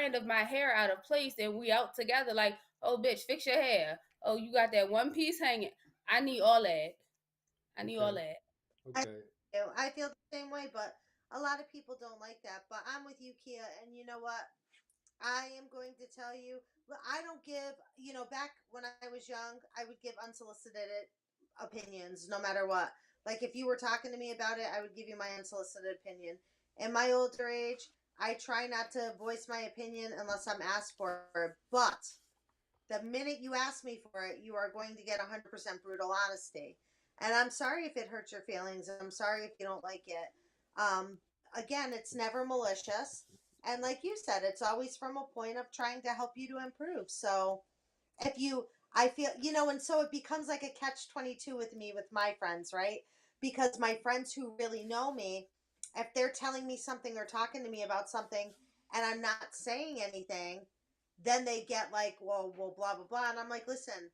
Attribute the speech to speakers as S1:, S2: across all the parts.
S1: strand of my hair out of place and we out together, like, oh bitch, fix your hair. Oh, you got that one piece hanging. I need all that. I need all that.
S2: Okay. I feel the same way, but a lot of people don't like that. But I'm with you, Keya, and you know what? I am going to tell you, I don't give, back when I was young, I would give unsolicited opinions no matter what. Like if you were talking to me about it, I would give you my unsolicited opinion. In my older age, I try not to voice my opinion unless I'm asked for it. But the minute you ask me for it, you are going to get 100% brutal honesty. And I'm sorry if it hurts your feelings. I'm sorry if you don't like it. Again, it's never malicious. And like you said, it's always from a point of trying to help you to improve. So if you, I feel, and so it becomes like a catch 22 with me with my friends, right? Because my friends who really know me, if they're telling me something or talking to me about something and I'm not saying anything, then they get like, well, blah blah blah, and I'm like, listen,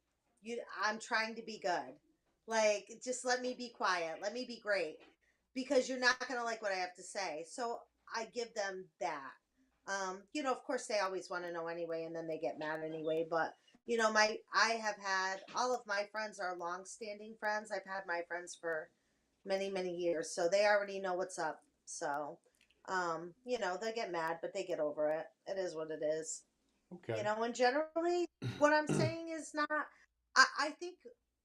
S2: I'm trying to be good. Like, just let me be quiet. Let me be great, because you're not gonna like what I have to say. So I give them that. Of course, they always want to know anyway, and then they get mad anyway. But I have had all of my friends are long-standing friends. I've had my friends for many many years, so they already know what's up. So, they get mad, but they get over it. It is what it is.
S3: Okay.
S2: And generally, what I'm saying is not, I think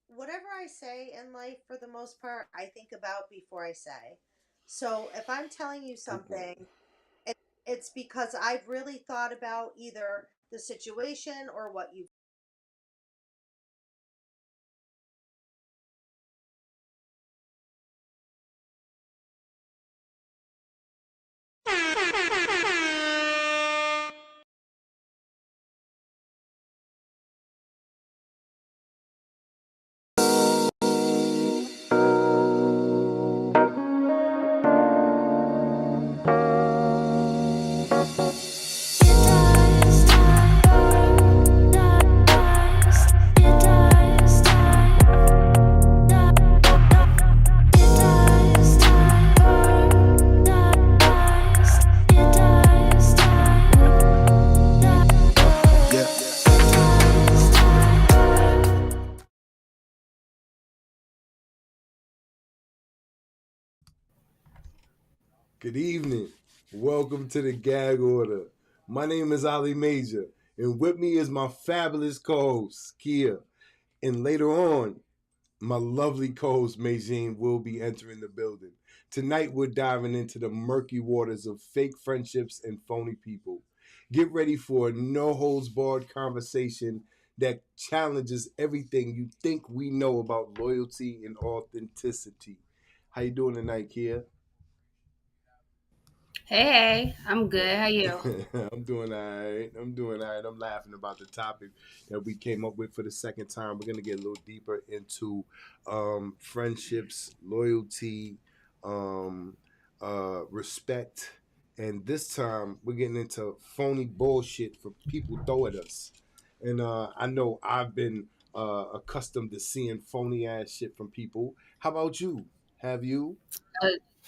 S2: whatever I say in life, for the most part, I think about before I say. So if I'm telling you
S3: Good point.
S2: something, it, it's because I've really thought about either the situation or what you.
S3: Good evening. Welcome to the Gag-Order. My name is Allee Major, and with me is my fabulous co-host, Keya. And later on, my lovely co-host, Maie-Jean, will be entering the building. Tonight, we're diving into the murky waters of fake friendships and phony people. Get ready for a no-holds-barred conversation that challenges everything you think we know about loyalty and authenticity. How you doing tonight, Keya?
S1: Hey, I'm good. How you?
S3: I'm doing all right. I'm doing all right. I'm laughing about the topic that we came up with for the second time. We're going to get a little deeper into friendships, loyalty, um, respect. And this time, we're getting into phony bullshit for people throw at us. And I know I've been accustomed to seeing phony ass shit from people. How about you? Have you?
S1: Uh,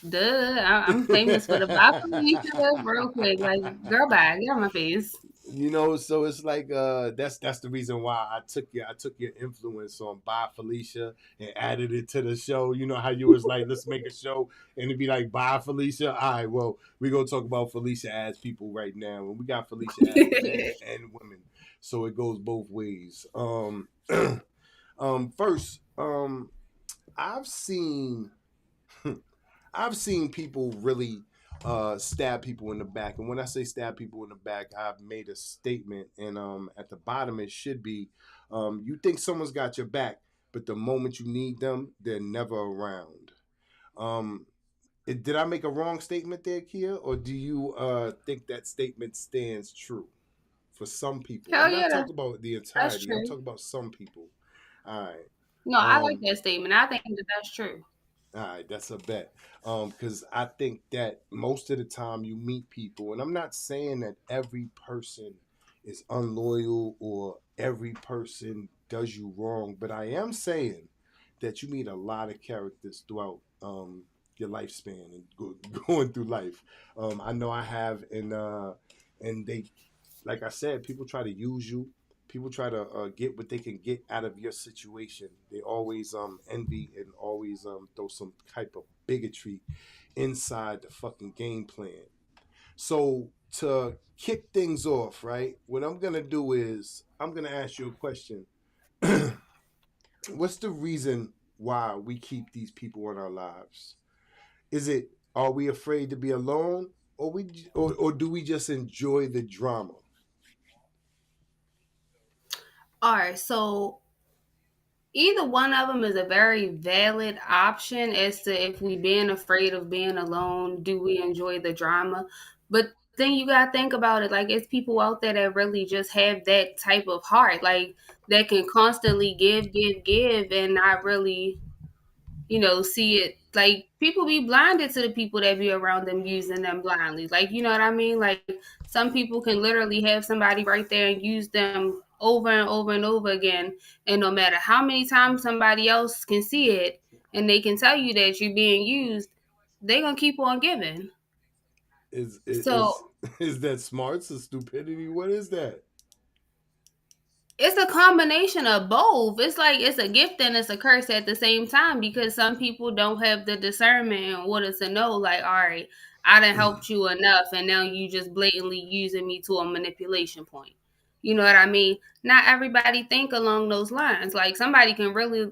S1: Duh. I'm famous for the Bapalisa real quick. Like, girl, bye. Get on my face.
S3: So it's like that's the reason why I took your influence on Bye Felicia and added it to the show. You know how you was like, let's make a show and it'd be like Bye Felicia. All right, well, we're gonna talk about Felicia as people right now. And we got Felicia as men and women. So it goes both ways. First, I've seen I've seen people really stab people in the back, and when I say stab people in the back, I've made a statement, and at the bottom it should be, you think someone's got your back, but the moment you need them, they're never around. Um, did I make a wrong statement there, Keya, or do you think that statement stands true for some people?
S1: Hell
S3: I'm
S1: yeah,
S3: not talking about the
S1: that's
S3: entirety. I'm
S1: true.
S3: talking about some people. All right.
S1: No, I like
S3: Um,
S1: that statement. I think that that's true.
S3: All right, that's a bet. Because I think that most of the time you meet people, and I'm not saying that every person is unloyal or every person does you wrong, but I am saying that you meet a lot of characters throughout your lifespan and going through life. I know I have, and they like I said, people try to use you. People try to get what they can get out of your situation. They always envy and always throw some type of bigotry inside the fucking game plan. So to kick things off, right? What I'm gonna do is I'm gonna ask you a question. What's the reason why we keep these people in our lives? Is it, are we afraid to be alone, or do we just enjoy the drama?
S1: All right, so either one of them is a very valid option as to if we being afraid of being alone, do we enjoy the drama? But then you gotta think about it, like it's people out there that really just have that type of heart, like that can constantly give, and not really, see it. Like people be blinded to the people that be around them using them blindly. Like, you know what I mean? Like some people can literally have somebody right there and use them over and over and over again. And no matter how many times somebody else can see it and they can tell you that you're being used, they gonna keep on giving.
S3: Is
S1: So
S3: is that smarts or stupidity? What is that?
S1: it's a combination of both. It's like it's a gift and it's a curse at the same time because some people don't have the discernment in order to know, like, all right, I done helped you enough, and now you just blatantly using me to a manipulation point. You know what I mean? Not everybody think along those lines. Like somebody can really,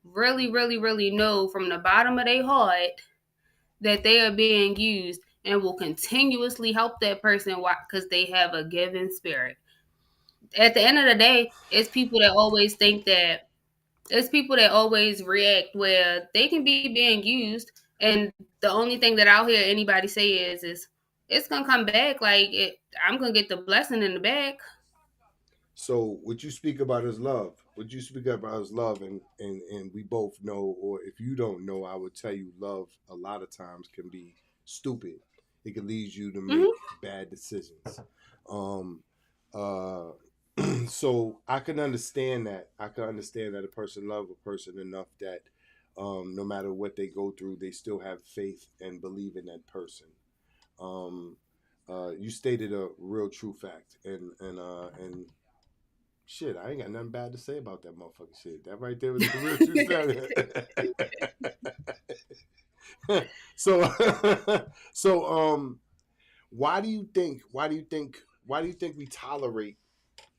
S1: really, really, really know from the bottom of their heart that they are being used and will continuously help that person because they have a given spirit. At the end of the day, it's people that always react where they can be being used, and the only thing that I'll hear anybody say is it's gonna come back. Like I'm gonna get the blessing in the back.
S3: So what you speak about is love. What you speak about is love, and we both know, or if you don't know, I would tell you, love a lot of times can be stupid. It can lead you to make
S1: Hmm.
S3: bad decisions. Um, uh, so I can understand that. I can understand that a person love a person enough that no matter what they go through, they still have faith and believe in that person. Um, you stated a real true fact, and shit, I ain't got nothing bad to say about that motherfucking shit. That right there was a real true story. so, so, why do you think? Why do you think? Why do you think we tolerate?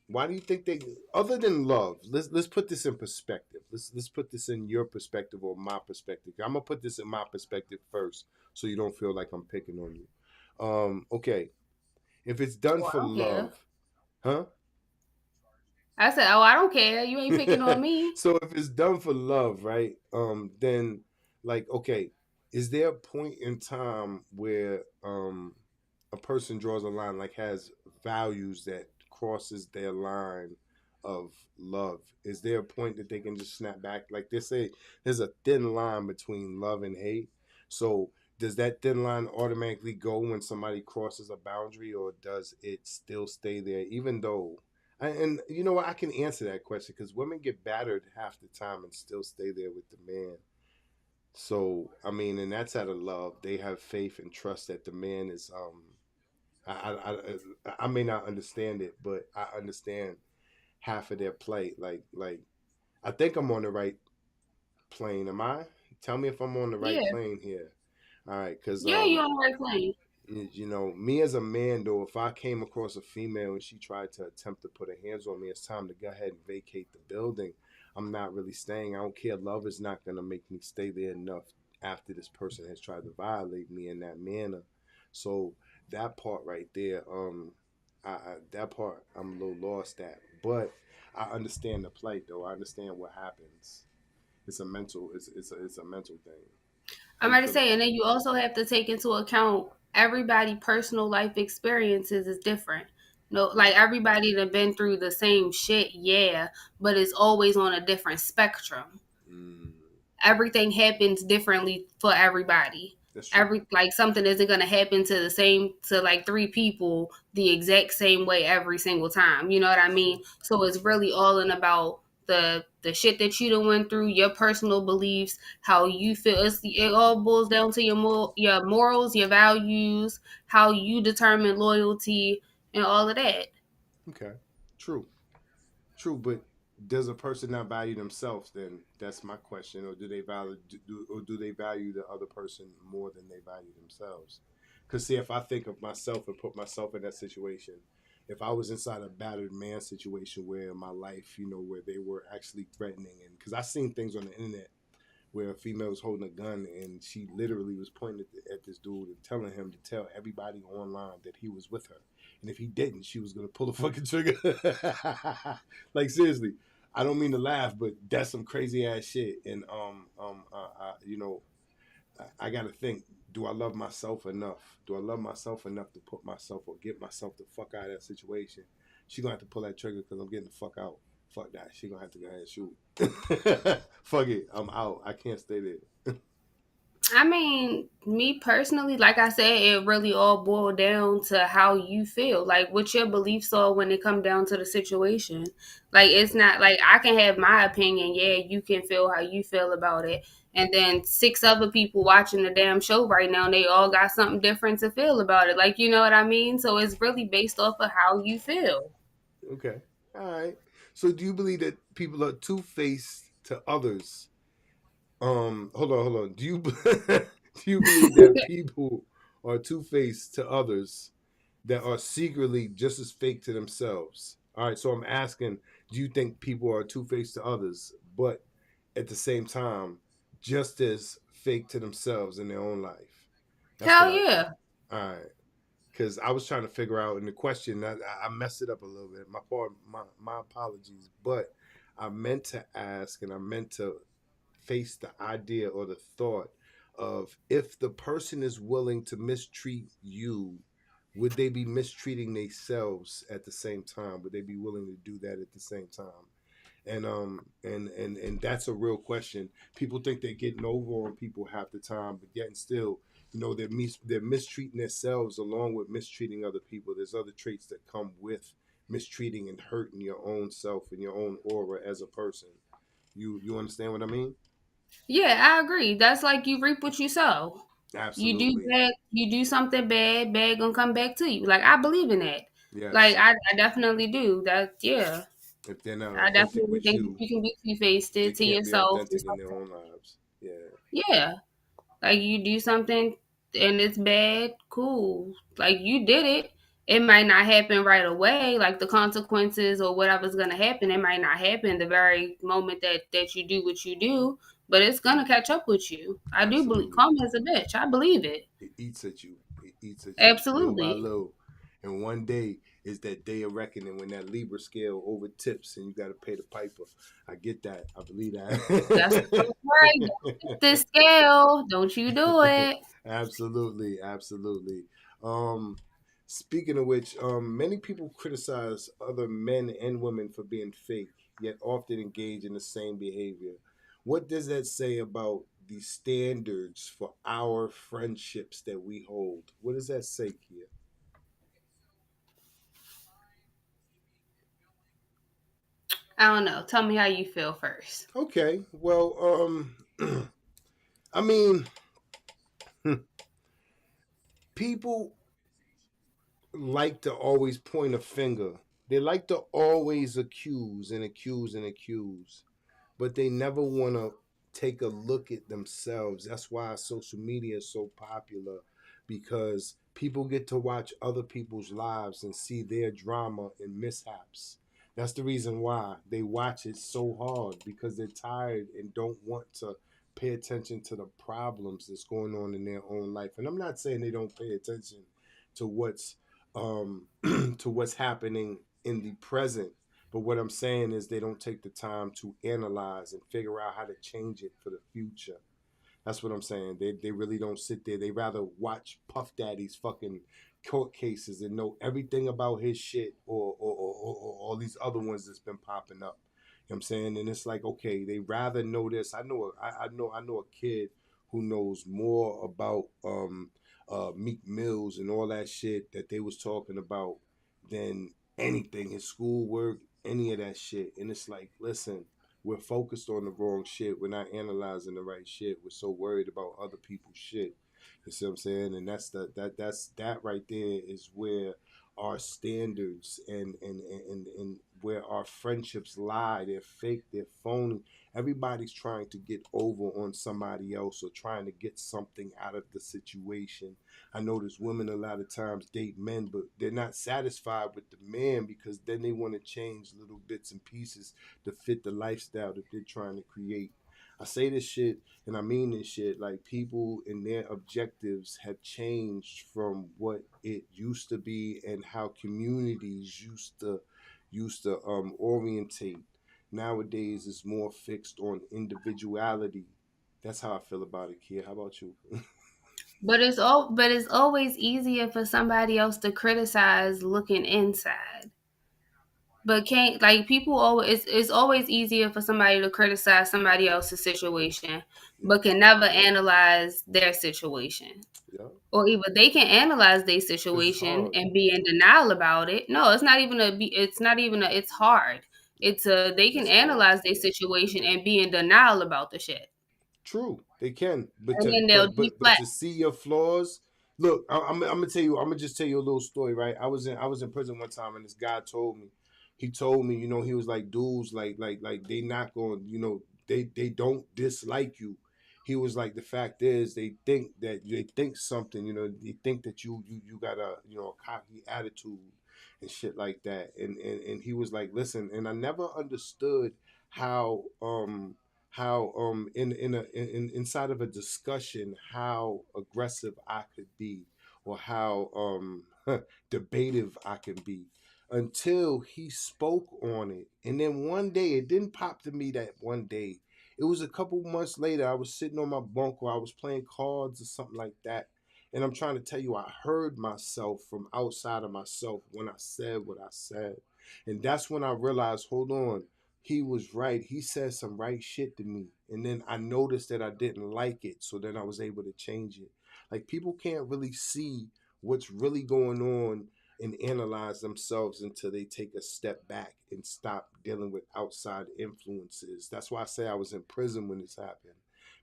S3: Why do you think they? Other than love, let's put this in perspective. Let's put this in your perspective or my perspective. I'm gonna put this in my perspective first, so you don't feel like I'm picking on you. Okay, if it's done
S1: Well,
S3: for
S1: I don't care.
S3: love, huh?
S1: I said, oh, I don't care. You ain't picking on me.
S3: So if it's done for love, right? Then like, okay, is there a point in time where a person draws a line, like has values that crosses their line of love? Is there a point that they can just snap back? Like they say, there's a thin line between love and hate. So does that thin line automatically go when somebody crosses a boundary, or does it still stay there, even though and you know what? I can answer that question because women get battered half the time and still stay there with the man. So I mean, and that's out of love. They have faith and trust that the man is. I may not understand it, but I understand half of their play. Like I think I'm on the right plane. Am I? Tell me if I'm on the right
S1: Yeah,
S3: plane here. All right, because
S1: yeah, you on the right plane.
S3: you know, me as a man, though, if I came across a female and she tried to attempt to put her hands on me, it's time to go ahead and vacate the building. I'm not really staying. I don't care. Love is not going to make me stay there enough after this person has tried to violate me in that manner. So that part right there, that part I'm a little lost at. But I understand the plight, though. I understand what happens. It's a mental thing. How
S1: I'm
S3: you
S1: ready to
S3: feel
S1: say,
S3: about
S1: and then
S3: that?
S1: you also have to take into account everybody' personal life experiences is different. No, like everybody that been through the same shit, yeah, but it's always on a different spectrum.
S3: Mm,
S1: Everything happens differently for everybody.
S3: that's true.
S1: Every like something isn't gonna happen to the same to like three people the exact same way every single time. You know what I
S3: That's true.
S1: mean? So it's really all in about the shit that you done went through, your personal beliefs, how you feel. It all boils down to your morals, your values, how you determine loyalty, and all of that.
S3: Okay. True. True, but does a person not value themselves? Then that's my question. Or do they value, or do they value the other person more than they value themselves? Because see, if I think of myself and put myself in that situation, if I was inside a battered man situation where my life, where they were actually threatening, and because I seen things on the internet where a female was holding a gun and she literally was pointing at this dude and telling him to tell everybody online that he was with her, and if he didn't, she was gonna pull the fucking trigger. Like seriously, I don't mean to laugh, but that's some crazy ass shit. And I got to think: do I love myself enough? Do I love myself enough to put myself or get myself the fuck out of that situation? She gonna have to pull that trigger because I'm getting the fuck out. Fuck that. She gonna have to go ahead and shoot. Fuck it. I'm out. I can't stay there.
S1: I mean, me personally, like I said, it really all boiled down to how you feel, like what your beliefs are when it come down to the situation. Like it's not like I can have my opinion, yeah, you can feel how you feel about it, and then six other people watching the damn show right now, and they all got something different to feel about it. Like you know what I mean? So it's really based off of how you feel.
S3: Okay. All right. So do you believe that people are two faced to others? Hold on. Do you do you believe that people are two faced to others that are secretly just as fake to themselves? All right, so I'm asking, do you think people are two faced to others, but at the same time, just as fake to themselves in their own life? That's what
S1: Hell
S3: I.
S1: yeah.
S3: All right, because I was trying to figure out in the question. I messed it up a little bit. My apologies, but I meant to ask and I meant to face the idea or the thought of if the person is willing to mistreat you, would they be mistreating themselves at the same time? Would they be willing to do that at the same time? And that's a real question. People think they're getting over on people half the time, but yet and still, they're mistreating themselves along with mistreating other people. There's other traits that come with mistreating and hurting your own self and your own aura as a person. You understand what I mean?
S1: Yeah, I agree. That's like you reap what you sow. You do
S3: Absolutely.
S1: bad, you do something bad, bad gonna come back to you. Like I believe in that. Like
S3: Yes.
S1: I definitely do. That yeah.
S3: If they're not
S1: I
S3: authentic
S1: definitely
S3: with
S1: think that
S3: you,
S1: you can be two faced
S3: they
S1: to
S3: can't be
S1: yourself and
S3: authentic in
S1: stuff.
S3: their own lives. Yeah.
S1: Yeah. Like you do something and it's bad, cool. Like you did it. It might not happen right away, like the consequences or whatever's gonna happen, it might not happen the very moment that you do what you do, but it's gonna catch up with you. I do believe
S3: Absolutely.
S1: karma is a bitch. I believe it.
S3: It eats at you. It eats at you little by
S1: Absolutely.
S3: little. And one day is that day of reckoning when that Libra scale over tips and you got to pay the piper. I get that. I believe
S1: That's right. Don't tip this scale. Don't you do
S3: that.
S1: it.
S3: Absolutely. Absolutely. Um, Speaking of which, many people criticize other men and women for being fake, yet often engage in the same behavior. What does that say about the standards for our friendships that we hold? What does that say, Kia?
S1: I don't know. Tell me how you feel first.
S3: Okay, well, I mean, people like to always point a finger. They like to always accuse and accuse and accuse, but they never want to take a look at themselves. That's why social media is so popular, because people get to watch other people's lives and see their drama and mishaps. That's the reason why they watch it so hard, because they're tired and don't want to pay attention to the problems that's going on in their own life. And I'm not saying they don't pay attention to what's to what's happening in the present, but what I'm saying is they don't take the time to analyze and figure out how to change it for the future. That's what I'm saying. They really don't sit there. They rather watch Puff Daddy's fucking court cases and know everything about his shit, or all these other ones that's been popping up. You know what I'm saying? And it's like, okay, they rather know this. I know a kid who knows more about Meek Mills and all that shit that they was talking about than anything, his schoolwork, any of that shit. And it's like, listen, we're focused on the wrong shit. We're not analyzing the right shit. We're so worried about other people's shit. You see what I'm saying? And that's that right there is where our standards and where our friendships lie. They're fake, they're phony. Everybody's trying to get over on somebody else or trying to get something out of the situation. I notice women a lot of times date men, but they're not satisfied with the man because then they want to change little bits and pieces to fit the lifestyle that they're trying to create. I say this shit and I mean this shit. Like, people and their objectives have changed from what it used to be and how communities used to orientate. Nowadays it's more fixed on individuality. That's how I feel about it, kid. How about you?
S1: But it's always easier for somebody else to criticize looking inside. But can't like people always it's always easier for somebody to criticize somebody else's situation,
S3: Yeah,
S1: but can never analyze their situation.
S3: yeah.
S1: Or either they can analyze their
S3: Cause it's
S1: situation
S3: hard.
S1: and be in denial about it. No, it's not even a it's hard. It's a they can
S3: It's hard.
S1: analyze their situation and be in denial about the shit.
S3: True, they can, but
S1: And then they'll
S3: to
S1: deflect.
S3: see your flaws. Look, I'm gonna tell you. I'm gonna just tell you a little story, right? I was in prison one time, and this guy told me. He told me, he was like, dudes, like they not going, they don't dislike you. He was like, the fact is, they think something, they think that you got a cocky attitude and shit like that, and he was like, listen, and I never understood how inside of a discussion how aggressive I could be or how debative I can be until he spoke on it. And then one day it didn't pop to me that one day. It was a couple months later. I was sitting on my bunk or I was playing cards or something like that. And I'm trying to tell you, I heard myself from outside of myself when I said what I said. And that's when I realized, hold on, he was right. He said some right shit to me. And then I noticed that I didn't like it. So then I was able to change it. Like, people can't really see what's really going on and analyze themselves until they take a step back and stop dealing with outside influences. That's why I say I was in prison when this happened,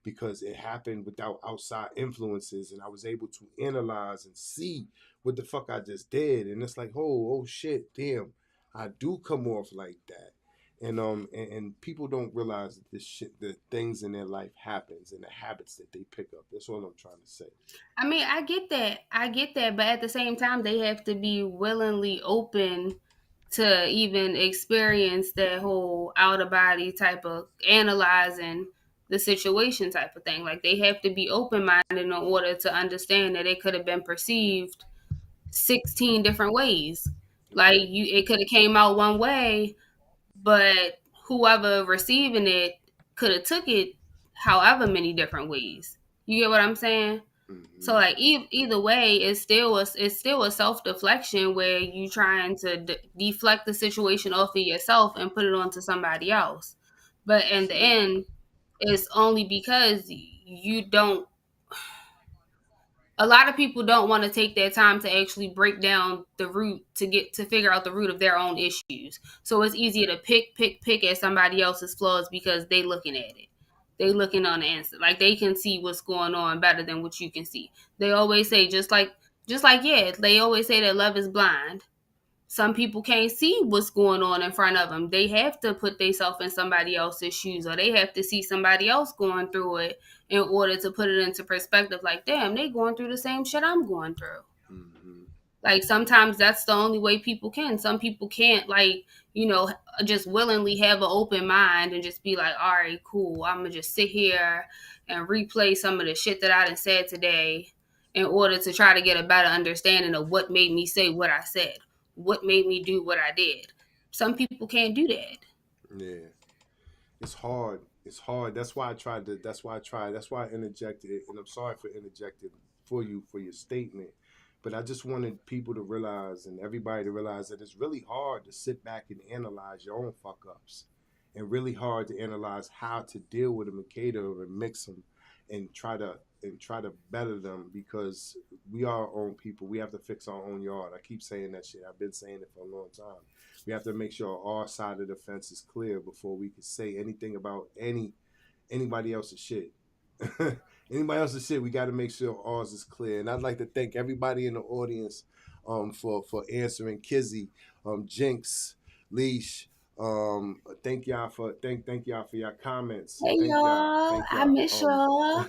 S3: because it happened without outside influences, and I was able to analyze and see what the fuck I just did. And it's like, oh shit, damn, I do come off like that. And people don't realize that this shit, the things in their life happens and the habits that they pick up. That's all I'm trying to say.
S1: I mean, I get that. I get that, but at the same time they have to be willingly open to even experience that whole out of body type of analyzing the situation type of thing. Like they have to be open minded in order to understand that it could have been perceived 16 different ways. Like
S3: Okay.
S1: it could have came out one way, but whoever receiving it could have took it however many different ways. You get what I'm saying? So
S3: Mm-hmm.
S1: like either way, it's still a self deflection where you trying to deflect the situation off of yourself and put it onto somebody else. But in the
S3: True.
S1: end, it's only because you don't. A lot of people don't want to take their time to actually break down the root to get to figure out the root of their own issues. So it's easier to pick at somebody else's flaws because they looking at it. They looking on the answer. Like they can see what's going on better than what you can see. They always say just like yeah, they always say that love is blind. Some people can't see what's going on in front of them. They have to put themselves in somebody else's shoes, or they have to see somebody else going through it in order to put it into perspective. Like, damn, they going through the same shit I'm going through.
S3: Mm-hmm.
S1: Like sometimes that's the only way people can. Some people can't just willingly have an open mind and just be like, all right, cool. I'm gonna just sit here and replay some of the shit that I done said today in order to try to get a better understanding of what made me say what I said, what made me do what I did. Some people can't do that.
S3: Yeah. It's hard. It's hard. That's why I tried to. That's why I tried. That's why I interjected it. And I'm sorry for interjecting for you for your statement. But I just wanted people to realize and everybody to realize that it's really hard to sit back and analyze your own fuck ups, and really hard to analyze how to deal with them and cater them and mix them, and try to better them, because we are our own people. We have to fix our own yard. I keep saying that shit. I've been saying it for a long time. We have to make sure our side of the fence is clear before we can say anything about anybody else's shit. Anybody else's shit, we got to make sure ours is clear. And I'd like to thank everybody in the audience for answering. Kizzy, Jinx, Leash. Thank y'all for your comments.
S1: Hey
S3: Thank y'all.
S1: y'all,
S3: Thank
S1: I
S3: y'all.
S1: miss y'all.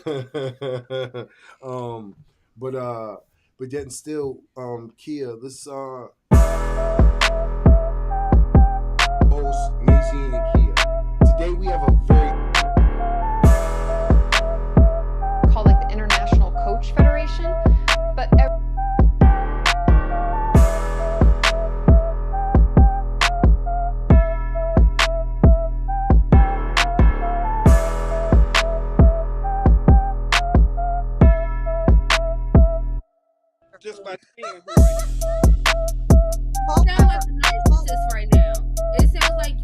S3: Um but yet and still, Keya, let's host Maie-Jean and Keya. Today we have a very
S4: called like the International Coach Federation, but
S3: just by saying who I am.
S1: You sound like a narcissist right now. It sounds like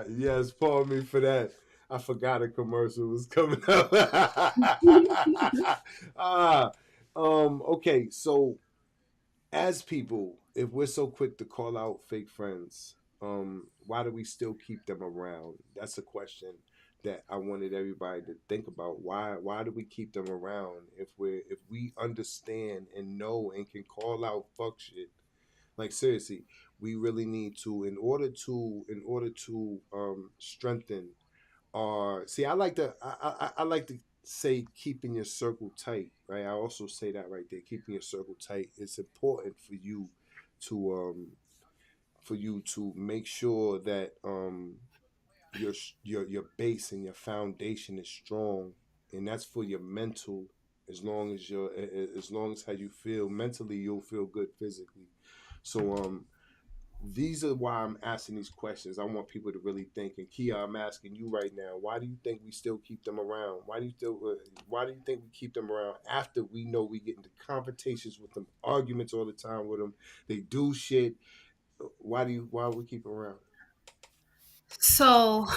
S3: Yes, pardon me for that. I forgot a commercial was coming up. ah, okay, so as people, if we're so quick to call out fake friends, why do we still keep them around? That's a question that I wanted everybody to think about. Why do we keep them around if we understand and know and can call out fuck shit? Like seriously, we really need to in order to strengthen our. See, I like to say keeping your circle tight, right? I also say that right there, keeping your circle tight. It's important to for you to make sure that your base and your foundation is strong, and that's for your mental. As long as how you feel mentally, you'll feel good physically. So these are why I'm asking these questions. I want people to really think. And Keya, I'm asking you right now: why do you think we still keep them around? Why do you think we keep them around after we know we get into confrontations with them, arguments all the time with them? They do shit. Why we keep them around?
S1: so.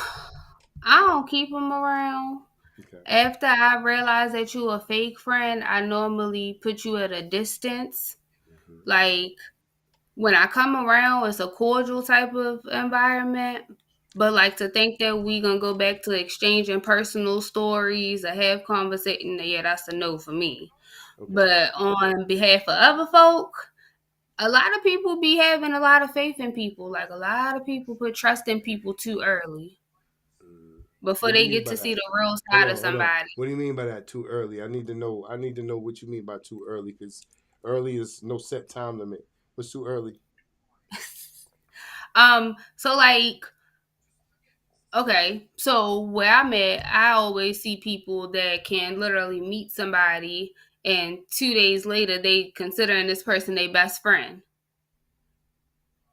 S1: I don't keep them around.
S3: Okay.
S1: After I realize that you a fake friend, I normally put you at a distance.
S3: Hmm.
S1: Like when I come around, it's a cordial type of environment. But like to think that we gonna go back to exchanging personal stories or have conversation, yeah, that's a no for me.
S3: Okay.
S1: But on behalf of other folk, a lot of people be having a lot of faith in people. Like a lot of people put trust in people too early
S3: Mm.
S1: before
S3: What do you
S1: they
S3: mean
S1: get
S3: by
S1: to see
S3: that?
S1: the real
S3: Hold
S1: side of
S3: on, hold on.
S1: somebody.
S3: What do you mean by that? Too early? I need to know what you mean by too early, because early is no set time limit. What's too early?
S1: So like, okay, so where I'm at, I always see people that can literally meet somebody and 2 days later they considering this person their best friend.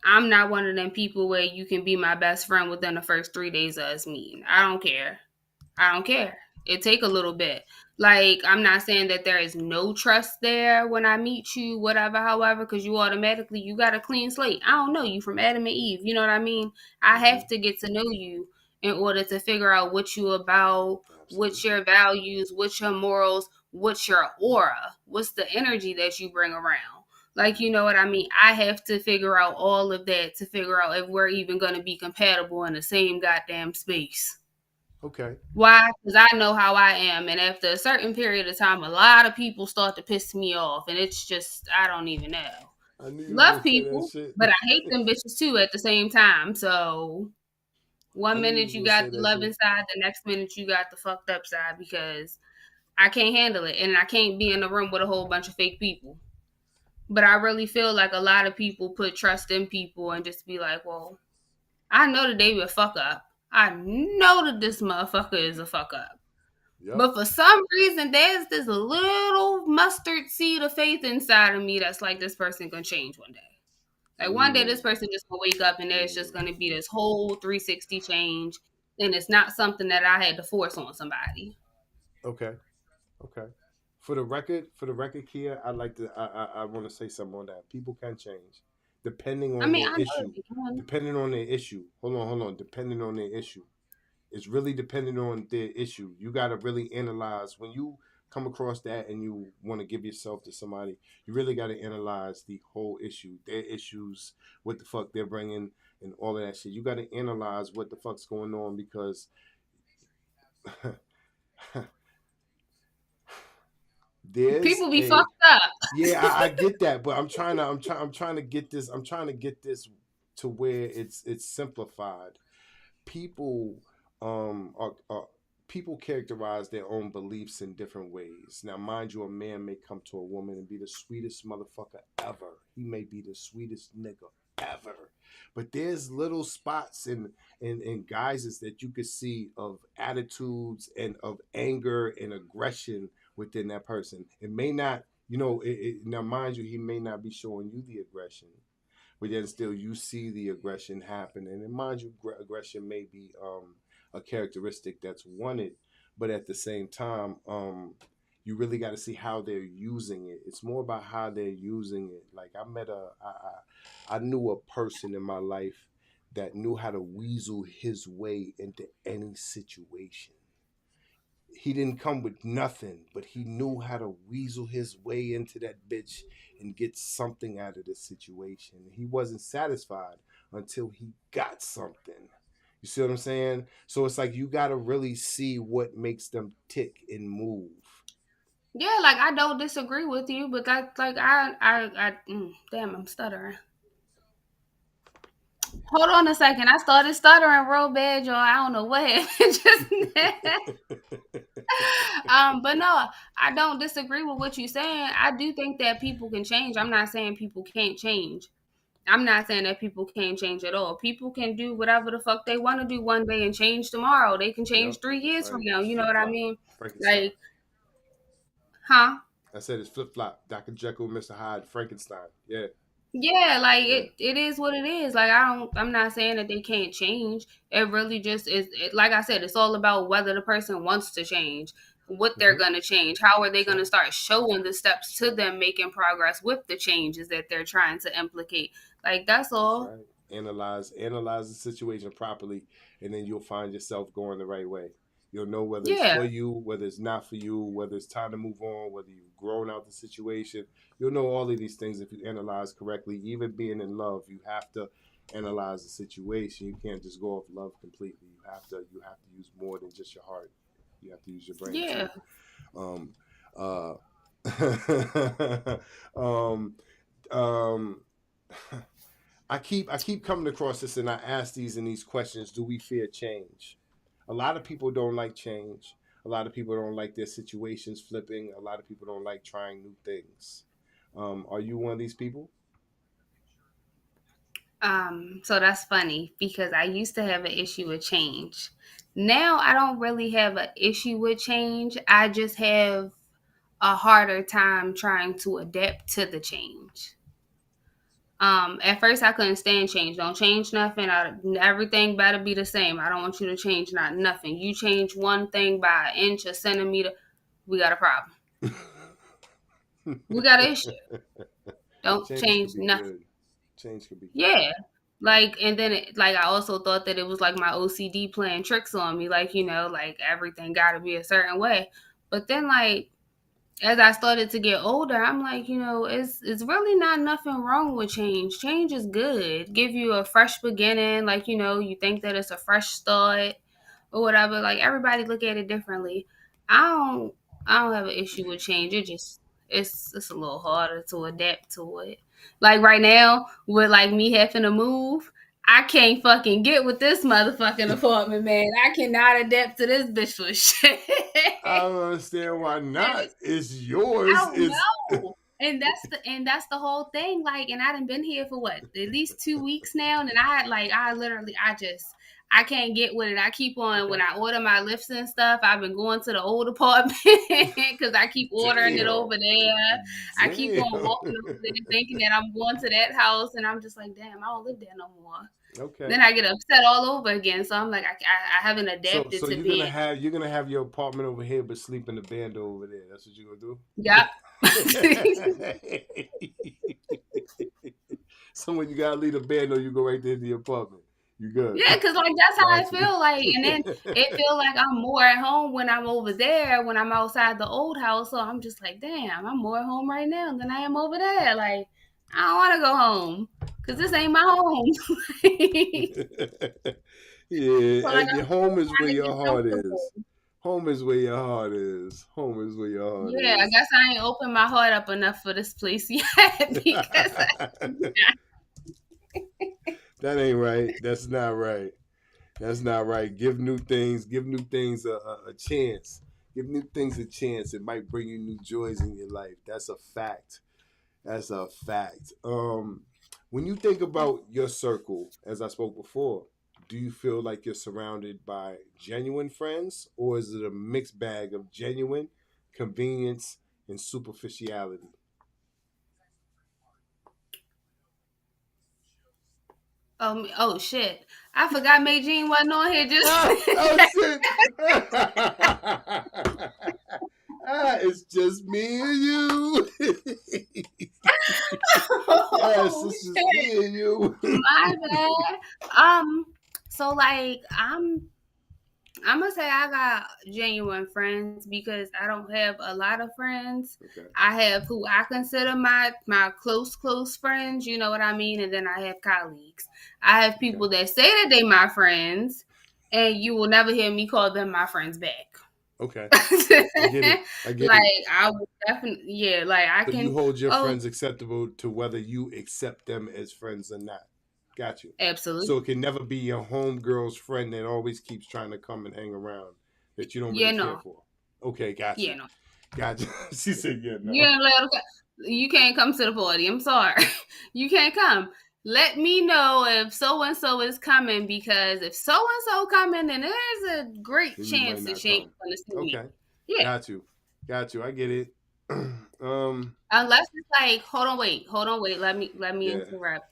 S1: I'm not one of them people where you can be my best friend within the first 3 days of us meeting. I don't care. I don't care. It take a little bit. Like I'm not saying that there is no trust there when I meet you, whatever, however, because you automatically you got a clean slate. I don't know you from Adam and Eve. You know what I mean? I
S3: Mm-hmm.
S1: have to get to know you in order to figure out what you about, what's
S3: Absolutely.
S1: your values, what's your morals, what's your aura, what's the energy that you bring around. Like you
S3: Mm-hmm.
S1: know what I mean? I have to figure out all of that to figure out if we're even going to be compatible in the same goddamn space.
S3: Okay.
S1: Why? Because I know how I am, and after a certain period of time, a lot of people start to piss me off, and it's just I don't even know.
S3: I knew you was
S1: Love
S3: gonna say that
S1: people,
S3: shit.
S1: but I hate them bitches too at the same time. So
S3: I
S1: one
S3: knew you
S1: minute
S3: was
S1: you
S3: gonna
S1: got
S3: say
S1: the
S3: that shit.
S1: loving side, the next minute you got the fucked up side because I can't handle it, and I can't be in a room with a whole bunch of fake people. But I really feel like a lot of people put trust in people and just be like, well, I know that they will fuck up. I know that this motherfucker is a fuck up.
S3: Yep.
S1: But for some reason, there's this little mustard seed of faith inside of me that's like, this person gonna change one day. Like one day,
S3: Mm.
S1: this person just gonna wake up and there's just
S3: Mm.
S1: gonna be this whole 360 change, and it's not something that I had to force on somebody.
S3: Okay. Okay. For the record, Keya, I want to say something on that. People can change, depending
S1: I
S3: on
S1: mean,
S3: their
S1: I know that
S3: issue.
S1: they can.
S3: Depending on their issue. Hold on. Depending on their issue. It's really dependent on their issue. You got to really analyze when you come across that and you want to give yourself to somebody, you really got to analyze the whole issue, their issues, what the fuck they're bringing, and all of that shit. You got to analyze what the fuck's going on because there's
S1: People be
S3: a
S1: fucked up.
S3: yeah, I get that, but I'm trying to get this. I'm trying to get this to where it's simplified. People are people characterize their own beliefs in different ways. Now, mind you, a man may come to a woman and be the sweetest motherfucker ever. He may be the sweetest nigga ever. But there's little spots and guises that you could see of attitudes and of anger and aggression within that person. It may not, now mind you, he may not be showing you the aggression, but then still you see the aggression happen. And mind you, aggression may be a characteristic that's wanted, but at the same time, you really got to see how they're using it. It's more about how they're using it. Like I knew a person in my life that knew how to weasel his way into any situation. He didn't come with nothing, but he knew how to weasel his way into that bitch and get something out of the situation. He wasn't satisfied until he got something. You see what I'm saying? So it's like you got to really see what makes them tick and move.
S1: Yeah, like I don't disagree with you, but that's like damn, I'm stuttering. Hold on a second. I started stuttering real bad, y'all. I don't know what happened just now. But no, I don't disagree with what you're saying. I do think that people can change. I'm not saying people can't change. I'm not saying that people can't change at all. People can do whatever the fuck they want to do one day and change tomorrow. They can change
S3: Yep,
S1: 3 years from
S3: right.
S1: now.
S3: It's
S1: You know
S3: flip
S1: what I
S3: flop.
S1: mean?
S3: Frankenstein.
S1: Like, huh?
S3: I said it's flip flop. Dr. Jekyll, Mr. Hyde, Frankenstein. Yeah,
S1: Yeah, like
S3: yeah.
S1: it is what it is. Like I'm not saying that they can't change. It really just is like I said, it's all about whether the person wants to change, what they're
S3: Mm-hmm.
S1: gonna change, how are they
S3: That's
S1: gonna
S3: right.
S1: start showing the steps to them making progress with the changes that they're trying to implicate. Like that's
S3: That's
S1: all.
S3: right. Analyze the situation properly, and then you'll find yourself going the right way. You'll know whether it's
S1: Yeah.
S3: for you, whether it's not for you, whether it's time to move on, whether you've grown out the situation. You'll know all of these things if you analyze correctly. Even being in love, you have to analyze the situation. You can't just go off love completely. You have to use more than just your heart. You have to use your brain
S1: Yeah.
S3: too. Um, uh, um, um, I keep coming across this, and I ask these in these questions: do we fear change? A lot of people don't like change. A lot of people don't like their situations flipping. A lot of people don't like trying new things. Are you one of these people?
S1: So that's funny because I used to have an issue with change. Now I don't really have an issue with change. I just have a harder time trying to adapt to the change. At first I couldn't stand change. Don't change nothing. Everything better be the same. I don't want you to change not nothing. You change one thing by an inch, a centimeter, we got a problem. We got an issue. Don't
S3: Change could
S1: change
S3: be
S1: nothing.
S3: good. Change could be good.
S1: Yeah. Like, and then like I also thought that it was like my OCD playing tricks on me, like, like everything got to be a certain way. But then, like, as I started to get older, I'm like, it's really not nothing wrong with change. Change is good. Give you a fresh beginning, like, you think that it's a fresh start or whatever. Like everybody look at it differently. I don't I don't have an issue with change. It's a little harder to adapt to it. Like right now, with like me having to move, I can't fucking get with this motherfucking apartment, man. I cannot adapt to this bitch for shit.
S3: I don't understand why not. It's
S1: I
S3: yours.
S1: don't
S3: It's
S1: know. And that's the whole thing. Like, and I done been here for what, at least 2 weeks now. And I can't get with it. I keep on when
S3: okay.
S1: I order my lifts and stuff. I've been going to the old apartment because I keep ordering it
S3: Damn.
S1: over there. I keep on
S3: Damn.
S1: walking over there thinking that I'm going to that house, and I'm just like, damn, I don't live there no more.
S3: okay.
S1: Then I get upset all over again. So I'm like, I haven't
S3: So
S1: adapted
S3: so
S1: to
S3: you're gonna
S1: being.
S3: have you're gonna have your apartment over here, but sleep in the bando over there. That's what you're gonna
S1: Yep.
S3: do. So when you gotta leave the bando, you go right there to the apartment. You good?
S1: Yeah, cause like that's how I
S3: Got you.
S1: feel like, and then it feel like I'm more at home when I'm over there, when I'm outside the old house. So I'm just like, damn, I'm more at home right now than I am over there. Like, I don't want to go home because this ain't my home. So
S3: Yeah,
S1: like,
S3: your
S1: I'm still
S3: home is where
S1: trying to
S3: your
S1: get
S3: heart
S1: comfortable.
S3: is. Home is where your heart is. Home is where your heart
S1: Yeah, I
S3: is.
S1: guess I ain't opened my heart up enough for this place yet because
S3: That ain't right. That's not right. That's not right. Give new things a chance. Give new things a chance. It might bring you new joys in your life. That's a fact. That's a fact. When you think about your circle, as I spoke before, do you feel like you're surrounded by genuine friends, or is it a mixed bag of genuine, convenience, and superficiality?
S1: oh shit, I forgot Maie-Jean wasn't on here just.
S3: Oh shit! It's just me and you. Yes,
S1: Oh
S3: it's just
S1: shit,
S3: me and you.
S1: my bad. Um, so like I'm gonna say I got genuine friends because I don't have a lot of friends.
S3: Okay.
S1: I have who I consider my close friends. You know what I mean, and then I have colleagues. I have
S3: Okay.
S1: people that say that they my friends, and you will never hear me call them my friends back.
S3: Okay. I get it. I get
S1: Like
S3: it.
S1: I would definitely, yeah. Like I
S3: So you
S1: can.
S3: hold your
S1: Oh,
S3: friends acceptable to whether you accept them as friends or not. Got you.
S1: absolutely.
S3: So it can never be your homegirl's friend that always keeps trying to come and hang around that you don't
S1: Yeah,
S3: really care
S1: no.
S3: for. Okay, got
S1: Yeah,
S3: you.
S1: no.
S3: Got you. She said, yeah,
S1: You
S3: no.
S1: ain't allowed to you can't come to the party. I'm sorry. You can't come. Let me know if so and so is coming because if so and so coming, then there's a great
S3: Then you might
S1: chance that
S3: not
S1: she ain't
S3: come.
S1: gonna see me.
S3: Okay.
S1: Yeah.
S3: Got you. Got you. I get it. um,
S1: Unless it's like, hold on, wait, let me
S3: yeah.
S1: interrupt.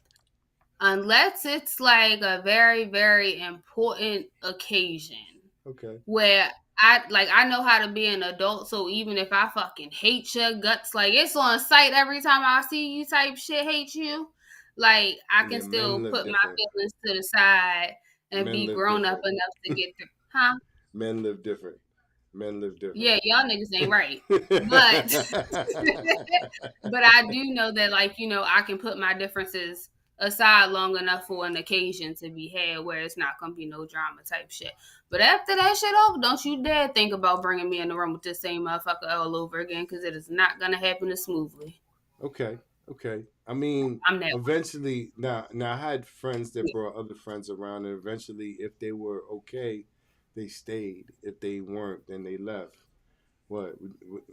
S1: Unless it's like a very, very important occasion
S3: Okay.
S1: where I know how to be an adult, so even if I fucking hate your guts, like it's on sight every time I see you type shit, hate you, like I can
S3: Yeah, men
S1: still
S3: live
S1: put my
S3: different.
S1: feelings to the side and
S3: Men
S1: be
S3: live
S1: grown up
S3: different.
S1: enough to get through. Huh?
S3: Men live different. Men live different.
S1: Yeah, y'all niggas ain't right. But but I do know that like, I can put my differences aside long enough for an occasion to be had where it's not gonna be no drama type shit. But after that shit over, don't you dare think about bringing me in the room with this same motherfucker all over again because it is not gonna happen as smoothly.
S3: Okay, okay. I mean,
S1: I'm that
S3: eventually, now I had friends that
S1: way.
S3: brought other friends around, and eventually, if they were okay, they stayed. If they weren't, then they left. What?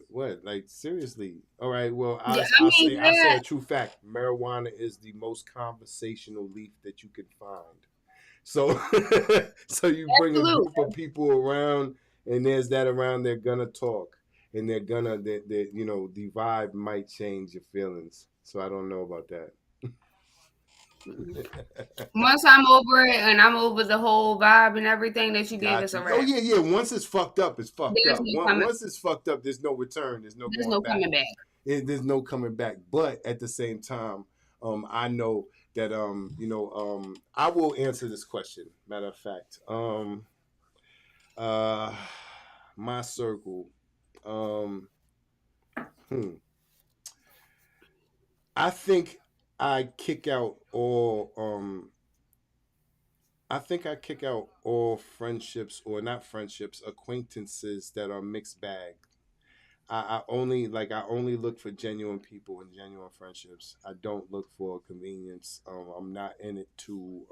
S3: What? Like seriously? All right. Well,
S1: Yeah, I mean,
S3: I say
S1: yeah,
S3: a true fact. Marijuana is the most conversational leaf that you can find. So, so you bring a
S1: absolutely.
S3: group of people around, and there's that around. They're gonna talk, and the vibe might change your feelings. So I don't know about that.
S1: Once I'm over it and I'm over the whole vibe and everything that you gave
S3: Got
S1: us a
S3: you. Oh
S1: wrap.
S3: yeah, yeah. Once it's fucked up, it's fucked
S1: There's
S3: up.
S1: no coming.
S3: Once it's fucked up, there's no return. There's no
S1: There's
S3: going
S1: no
S3: back.
S1: coming back.
S3: There's no coming back. But at the same time, I know that I will answer this question. Matter of fact, uh, my circle, um, hmm, I think I kick out all. I think I kick out all friendships, or not friendships, acquaintances that are mixed bag. I only look for genuine people and genuine friendships. I don't look for convenience. I'm not in it to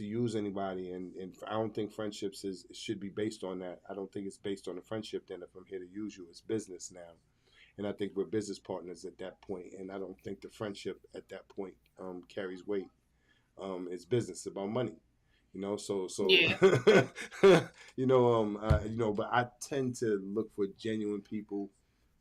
S3: use anybody, and I don't think friendships is should be based on that. I don't think it's based on a friendship. Then if I'm here to use you, it's business now, and I think we're business partners at that point. And I don't think the friendship at that point carries weight. It's business about money, so
S1: Yeah.
S3: but I tend to look for genuine people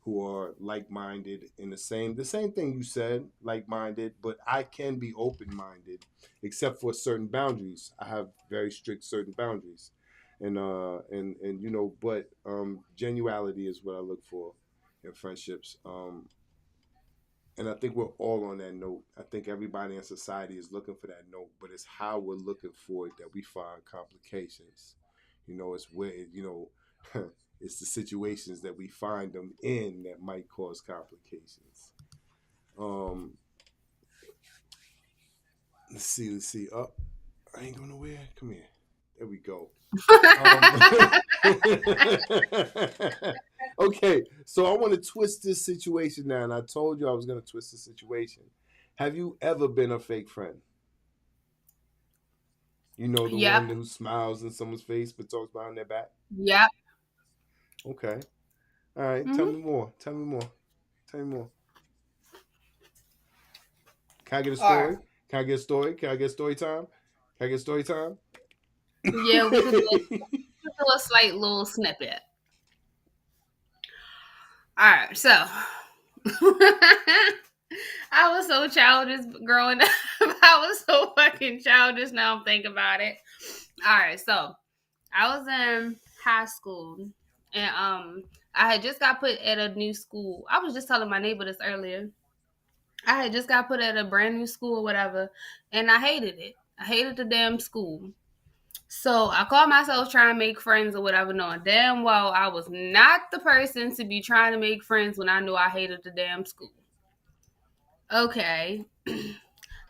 S3: who are like-minded in the same thing you said, like-minded, but I can be open-minded except for certain boundaries. I have very strict certain boundaries, and but genuality is what I look for in friendships. And I think we're all on that note. I think everybody in society is looking for that note, but it's how we're looking for it that we find complications. It's where it's the situations that we find them in that might cause complications. Um, let's see. Up, I ain't going nowhere. Come here. There we go. Okay, so I want to twist this situation now, and I told you I was going to twist the situation. Have you ever been a fake friend? The
S1: Yep.
S3: one who smiles in someone's face but talks behind their back?
S1: Yep.
S3: Okay. All right. Tell
S1: Hmm.
S3: me more. Tell me more. Tell me more. Can I get a
S1: All right.
S3: story? Can I get a story? Can I get story time? Can I get story time?
S1: Yeah, we could do a slight little snippet. All right, so I was so childish growing up. I was so fucking childish. Now I'm thinking about it. All right, so I was in high school, and I had just got put at a new school. I was just telling my neighbor this earlier. I had just got put at a brand new school or whatever, and I hated it. I hated the damn school. So I called myself trying to make friends or whatever, knowing damn well I was not the person to be trying to make friends when I knew I hated the damn school. Okay.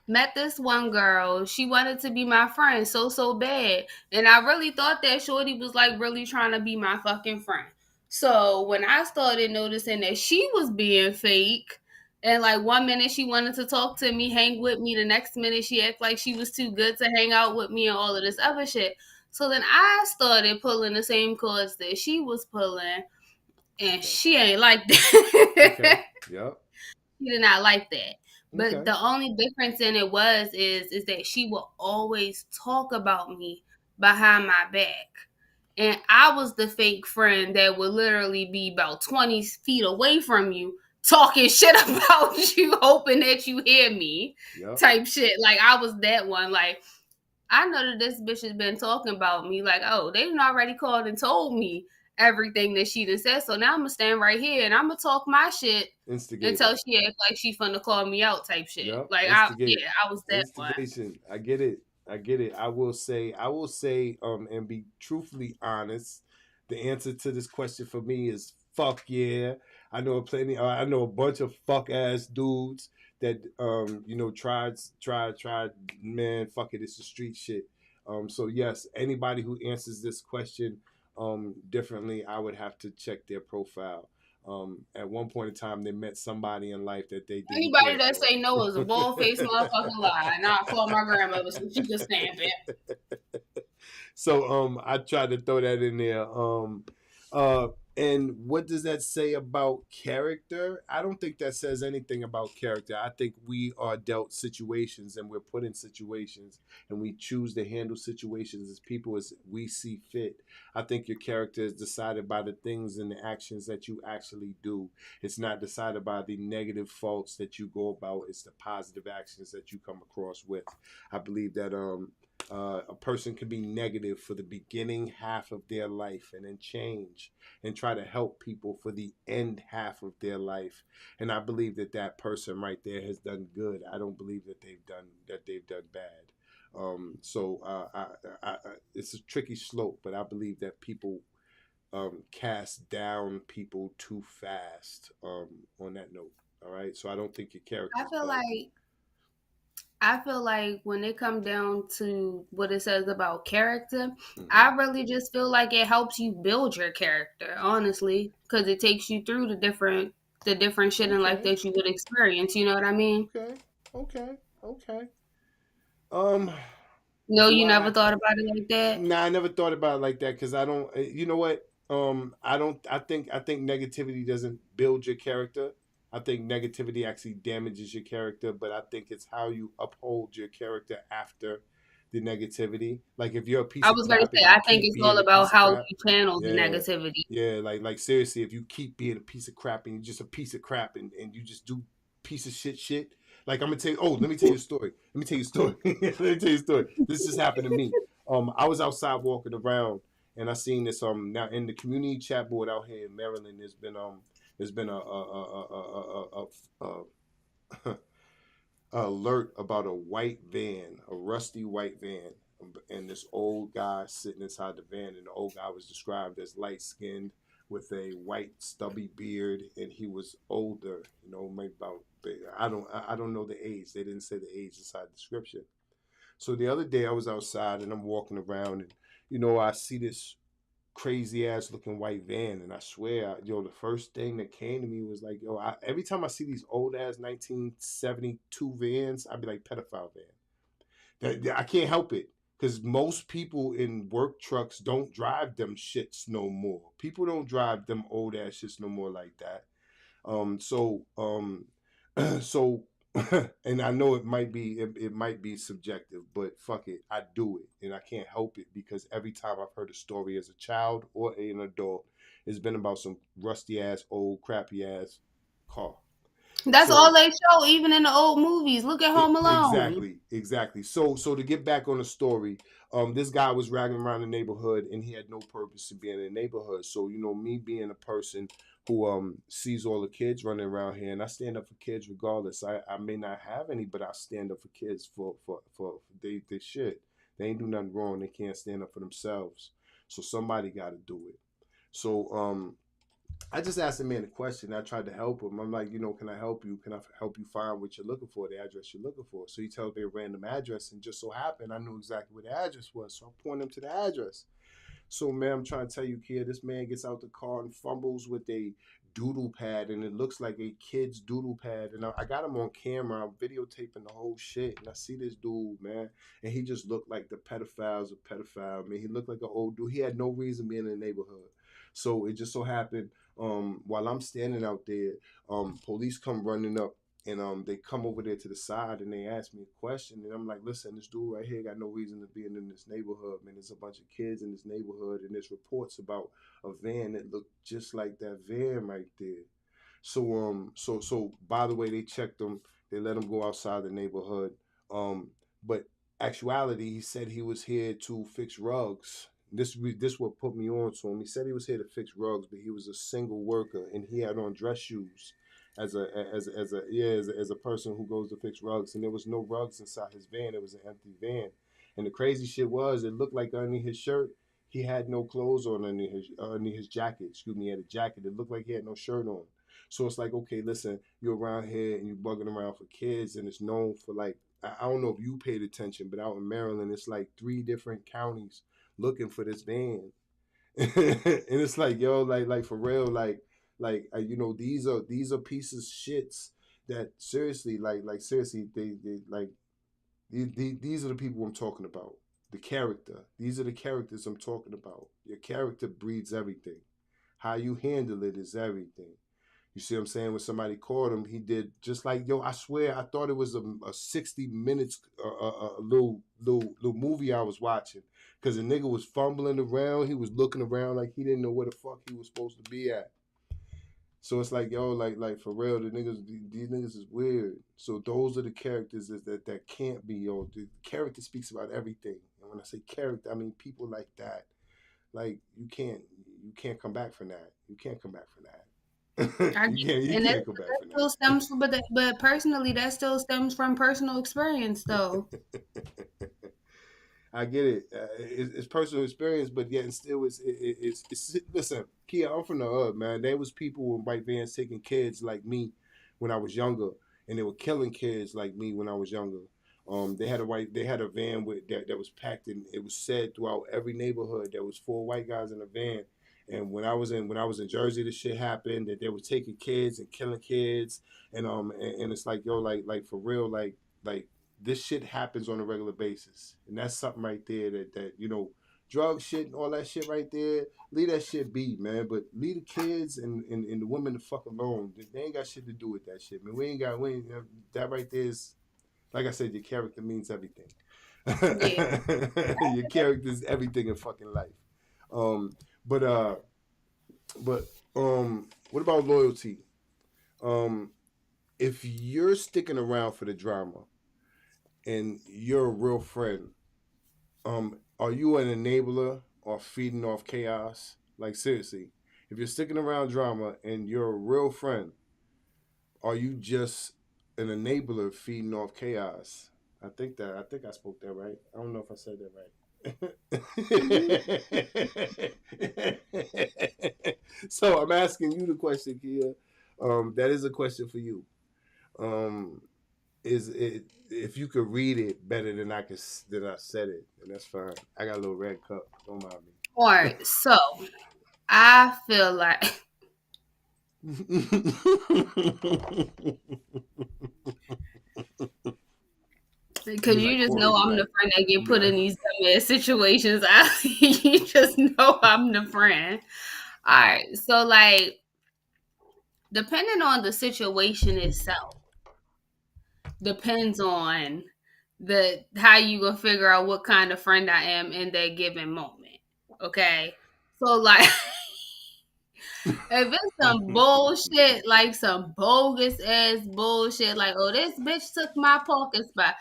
S1: Met this one girl. She wanted to be my friend so bad. And I really thought that Shorty was like really trying to be my fucking friend. So when I started noticing that she was being fake, and like one minute she wanted to talk to me, hang with me, the next minute she acted like she was too good to hang out with me and all of this other shit. So then I started pulling the same cards that she was pulling, and
S3: Okay.
S1: she ain't like
S3: Okay.
S1: that.
S3: Yep.
S1: She did not like that. But
S3: Okay.
S1: the only difference in it is that she will always talk about me behind my back. And I was the fake friend that would literally be about 20 feet away from you talking shit about you, hoping that you hear me
S3: Yep.
S1: type shit. Like I was that one. Like I know that this bitch has been talking about me. Like, oh, they done already called and told me everything that she done said. So now I'm gonna stand right here and I'm gonna talk my shit
S3: Instigator.
S1: until she act like she finna call me out type shit.
S3: Yep.
S1: Like
S3: Instigate.
S1: I was that one.
S3: Instigation. I get it. I get it. I will say, and be truthfully honest, the answer to this question for me is fuck yeah. I know a bunch of fuck ass dudes that tried, man, fuck it, it's the street shit. So yes, anybody who answers this question differently, I would have to check their profile. At one point in time, they met somebody in life that they didn't
S1: Anybody
S3: care
S1: that
S3: for.
S1: say no is a bald faced motherfucking lie. And I'll call my grandmother so she can stamp it.
S3: So I tried to throw that in there. Uh and what does that say about character? I don't think that says anything about character. I think we are dealt situations and we're put in situations and we choose to handle situations as people as we see fit. I think your character is decided by the things and the actions that you actually do. It's not decided by the negative faults that you go about. It's the positive actions that you come across with. I believe that a person can be negative for the beginning half of their life and then change and try to help people for the end half of their life. And I believe that that person right there has done good. I don't believe that they've done bad. So it's a tricky slope, but I believe that people cast down people too fast on that note. All right. So I don't think your character
S1: I
S3: is
S1: feel
S3: built.
S1: like I feel like when it comes down to what it says about character,
S3: Mm-hmm.
S1: I really just feel like it helps you build your character, honestly, because it takes you through the different shit in life
S3: Okay.
S1: that you would experience. You know what I mean?
S3: Okay. Okay. Okay. Um,
S1: No,
S3: do
S1: you never
S3: I?
S1: thought about it like that.
S3: Nah, I never thought about it like that because I don't. You know what? I don't. I think negativity doesn't build your character. I think negativity actually damages your character, but I think it's how you uphold your character after the negativity. Like if you're a piece
S1: I
S3: of
S1: was gonna
S3: crap and
S1: say
S3: you
S1: I think
S3: keep
S1: it's all
S3: being a
S1: about
S3: piece of
S1: how
S3: crap,
S1: you channel the
S3: yeah,
S1: negativity.
S3: yeah. Like seriously, if you keep being a piece of crap and you're just a piece of crap and you just do piece of shit. Like I'm gonna tell you. Oh, let me tell you a story. Let me tell you a story. Let me tell you a story. This just happened to me. I was outside walking around and I seen this now in the community chat board out here in Maryland. There's been a alert about a white van, a rusty white van, and this old guy sitting inside the van. And the old guy was described as light skinned with a white stubby beard, and he was older. You know, maybe about I don't know the age. They didn't say the age inside the description. So the other day I was outside and I'm walking around and I see this crazy ass looking white van, and I swear, the first thing that came to me was like, every time I see these old ass 1972 vans, I'd be like, pedophile van. I can't help it because most people in work trucks don't drive them shits no more. People don't drive them old ass shits no more like that. So so and I know it might be subjective, but fuck it, I do it, and I can't help it because every time I've heard a story as a child or an adult, it's been about some rusty ass old crappy ass car.
S1: That's all
S3: So
S1: they show, even in the old movies. Look at Home Alone.
S3: exactly. So to get back on the story, this guy was ragging around the neighborhood and he had no purpose in being in the neighborhood. So me being a person who sees all the kids running around here, and I stand up for kids regardless. I may not have any, but I stand up for kids for they shit. They ain't do nothing wrong. They can't stand up for themselves. So somebody got to do it. So I just asked the man a question. I tried to help him. I'm like, can I help you? Can I help you find what you're looking for, the address you're looking for? So he tells me a random address, and just so happened I knew exactly where the address was. So I point him to the address. So, man, I'm trying to tell you, kid, this man gets out the car and fumbles with a doodle pad, and it looks like a kid's doodle pad. And I got him on camera. I'm videotaping the whole shit, and I see this dude, man, and he just looked like the pedophile's a pedophile. I mean, he looked like an old dude. He had no reason being in the neighborhood. So it just so happened, while I'm standing out there, police come running up, and they come over there to the side and they ask me a question, and I'm like, listen, this dude right here got no reason to be in this neighborhood, man. There's a bunch of kids in this neighborhood, and there's reports about a van that looked just like that van right there. So by the way, they checked him. They let him go outside the neighborhood. But actuality, he said he was here to fix rugs. This what put me on to him. He said he was here to fix rugs, but he was a single worker and he had on dress shoes as a person who goes to fix rugs, and there was no rugs inside his van. It was an empty van, and the crazy shit was, it looked like underneath his shirt he had no clothes on underneath his jacket. Excuse me, he had a jacket. It looked like he had no shirt on. So it's like, okay, listen, you're around here and you're bugging around for kids, and it's known for like, I don't know if you paid attention, but out in Maryland, it's like 3 different counties looking for this van. And it's like, yo, like for real, these are pieces of shits that seriously, like seriously, they like these are the people I'm talking about. The character. These are the characters I'm talking about. Your character breeds everything. How you handle it is everything. You see what I'm saying? When somebody caught him, he did just like, yo, I swear, I thought it was a 60 minutes, little movie I was watching. Because the nigga was fumbling around. He was looking around like he didn't know where the fuck he was supposed to be at. So it's like, yo, like for real, these niggas is weird. So those are the characters that can't be, yo. The character speaks about everything. And when I say character, I mean people like that. Like you can't come back from that. You can't come back from that.
S1: I
S3: you
S1: get
S3: can't
S1: it.
S3: you
S1: And
S3: can't come back
S1: that
S3: from
S1: still stems from, but personally, that still stems from personal experience, though.
S3: that. I get it. It's personal experience, but yet and still, it's. Listen, Keya, I'm from the hood, man. There was people in white vans taking kids like me when I was younger, and they were killing kids like me when I was younger. They had a van that was packed, and it was said throughout every neighborhood there was 4 white guys in a van. And when I was in Jersey, this shit happened that they were taking kids and killing kids, and it's like, yo, like for real, like this shit happens on a regular basis, and that's something right there that drug shit and all that shit right there. Leave that shit be, man. But leave the kids and the women the fuck alone. They ain't got shit to do with that shit, man. We ain't that right there is, like I said, your character means everything.
S1: Yeah.
S3: Your character is everything in fucking life. Um, but uh, what about loyalty? Um, if you're sticking around for the drama and you're a real friend, are you an enabler or feeding off chaos? Like seriously, if you're sticking around drama and you're a real friend, are you just an enabler feeding off chaos. I think I spoke that right. I don't know if I said
S1: Mhm.
S3: that right. So I'm asking you the question, Kia. That is a question for you. Um, is it if you could read it better than I said it, and that's fine. I got a little red cup. Don't mind
S1: All right, so I feel like
S3: me.
S1: because
S3: You
S1: you
S3: like
S1: just know I'm the
S3: choreographed.
S1: friend that get put
S3: Yeah.
S1: in these dumbass situations. You just know I'm the friend. All right, so like depending on the situation itself, depends on the how you gonna figure out what kind of friend I am in that given moment. Okay, so like if it's some bullshit, like some bogus ass bullshit, like, oh, this bitch took my parking spot.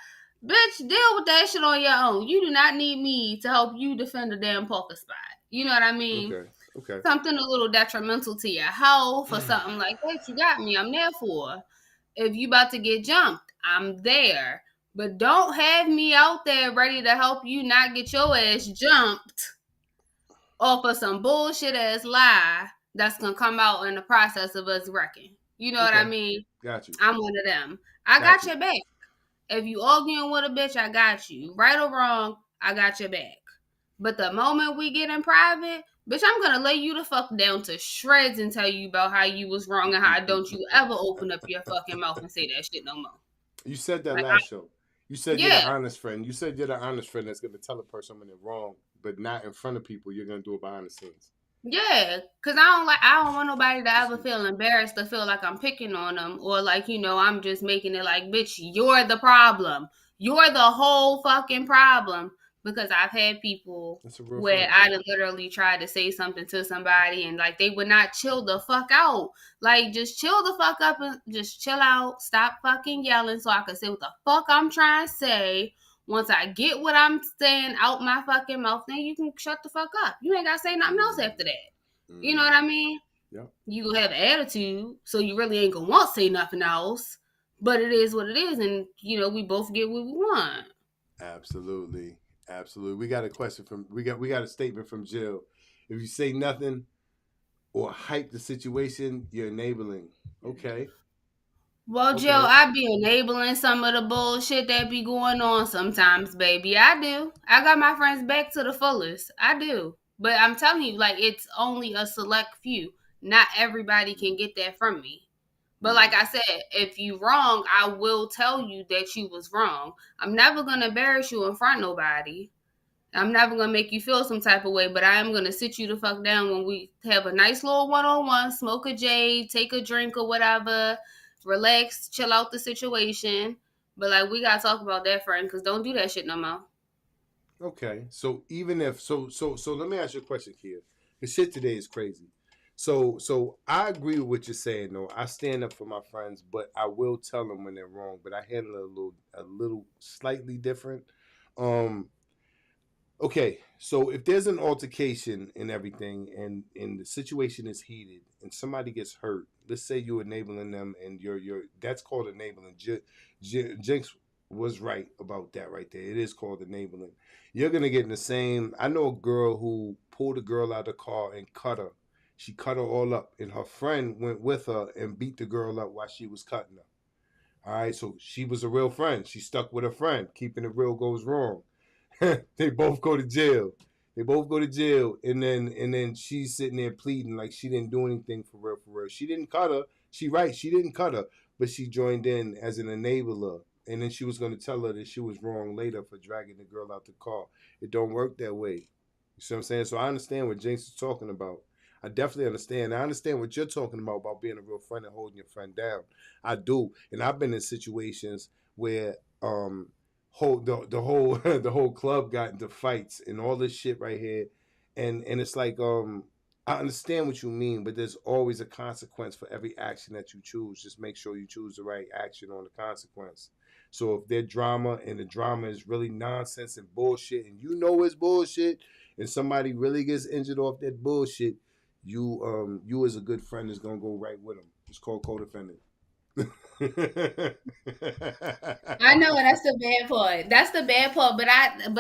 S1: Bitch, deal with that shit on your own. You do not need me to help you defend a damn parking spot. You know what I mean?
S3: Okay. Okay.
S1: Something a little detrimental to your health or something like that. You got me. I'm there for. If you about to get jumped, I'm there. But don't have me out there ready to help you not get your ass jumped off of some bullshit ass lie that's gonna come out in the process of us wrecking. You know what I
S3: Okay.
S1: mean?
S3: Got you.
S1: I'm one of them. I
S3: Got
S1: got
S3: you.
S1: your back. If you arguing with a bitch, I got you. Right or wrong, I got your back. But the moment we get in private, bitch, I'm gonna lay you the fuck down to shreds and tell you about how you was wrong and how don't you ever open up your fucking mouth and say that shit no more.
S3: You said that
S1: Like,
S3: last show. You said you're the
S1: yeah,
S3: honest friend. You said you're the honest friend that's going to tell a person when they're wrong, but not in front of people. You're going to do it behind the scenes.
S1: yeah, cause I don't want nobody to ever feel embarrassed to feel like I'm picking on them or like I'm just making it like, bitch, you're the problem, you're the whole fucking problem. Because I've had people
S3: That's a real
S1: where
S3: friend.
S1: I literally tried to say something to somebody and like they would not chill the fuck out, like just chill the fuck up and just chill out, stop fucking yelling so I can say what the fuck I'm trying to say. Once I get what I'm saying out my fucking mouth, then you can shut the fuck up. You ain't gotta say nothing else
S3: Mm,
S1: after that. You know what
S3: mm,
S1: I mean?
S3: yep.
S1: You gonna have an attitude, so you really ain't gonna want to say nothing else. But it is what it is, and we both get what we want.
S3: Absolutely. Absolutely. We got a question from we got a statement from Jill. If you say nothing or hype the situation, you're enabling. Okay.
S1: Well, Joe,
S3: Okay.
S1: I be enabling some of the bullshit that be going on sometimes, baby. I do. I got my friends back to the fullest. I do. But I'm telling you, like, it's only a select few. Not everybody can get that from me. But like
S3: Mm,
S1: I said, if you wrong, I will tell you that you was wrong. I'm never gonna embarrass you in front of nobody. I'm never gonna make you feel some type of way, but I am gonna sit you the fuck down when we have a nice little one on one, smoke a J, take a drink or whatever, relax, chill out the situation. But like we gotta talk about that, friend, because don't do that shit no more.
S3: okay. So even if so let me ask you a question here. The shit today is crazy. So I agree with what you're saying though. I stand up for my friends, but I will tell them when they're wrong. But I handle it a little slightly different. Um, Okay, so if there's an altercation and everything, and the situation is heated, and somebody gets hurt, let's say you're enabling them, and you're that's called enabling. Jinx was right about that right there. It is called enabling. You're gonna get in the same. I know a girl who pulled a girl out of the car and cut her. She cut her all up, and her friend went with her and beat the girl up while she was cutting her. All right, so she was a real friend. She stuck with her friend. Keeping it real goes wrong. They both go to jail. They both go to jail, and then she's sitting there pleading like she didn't do anything for real, for real. She didn't cut her. She didn't cut her, but she joined in as an enabler. And then she was going to tell her that she was wrong later for dragging the girl out the car. It don't work that way. You see what I'm saying? So I understand what Jinx is talking about. I definitely understand. I understand what you're talking about being a real friend and holding your friend down. I do, and I've been in situations where the whole the whole club got into fights and all this shit right here, and it's like I understand what you mean, but there's always a consequence for every action that you choose. Just make sure you choose the right action on the consequence. So if there's drama and the drama is really nonsense and bullshit, and you know it's bullshit, and somebody really gets injured off that bullshit, you as a good friend is gonna go right with them. It's called co-defendant.
S1: I know that's the bad part. That's the bad part. But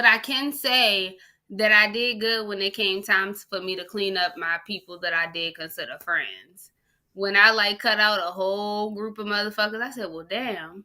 S1: I can say that I did good when it came time for me to clean up my people that I did consider friends. When I like cut out a whole group of motherfuckers, I said, "Well, damn,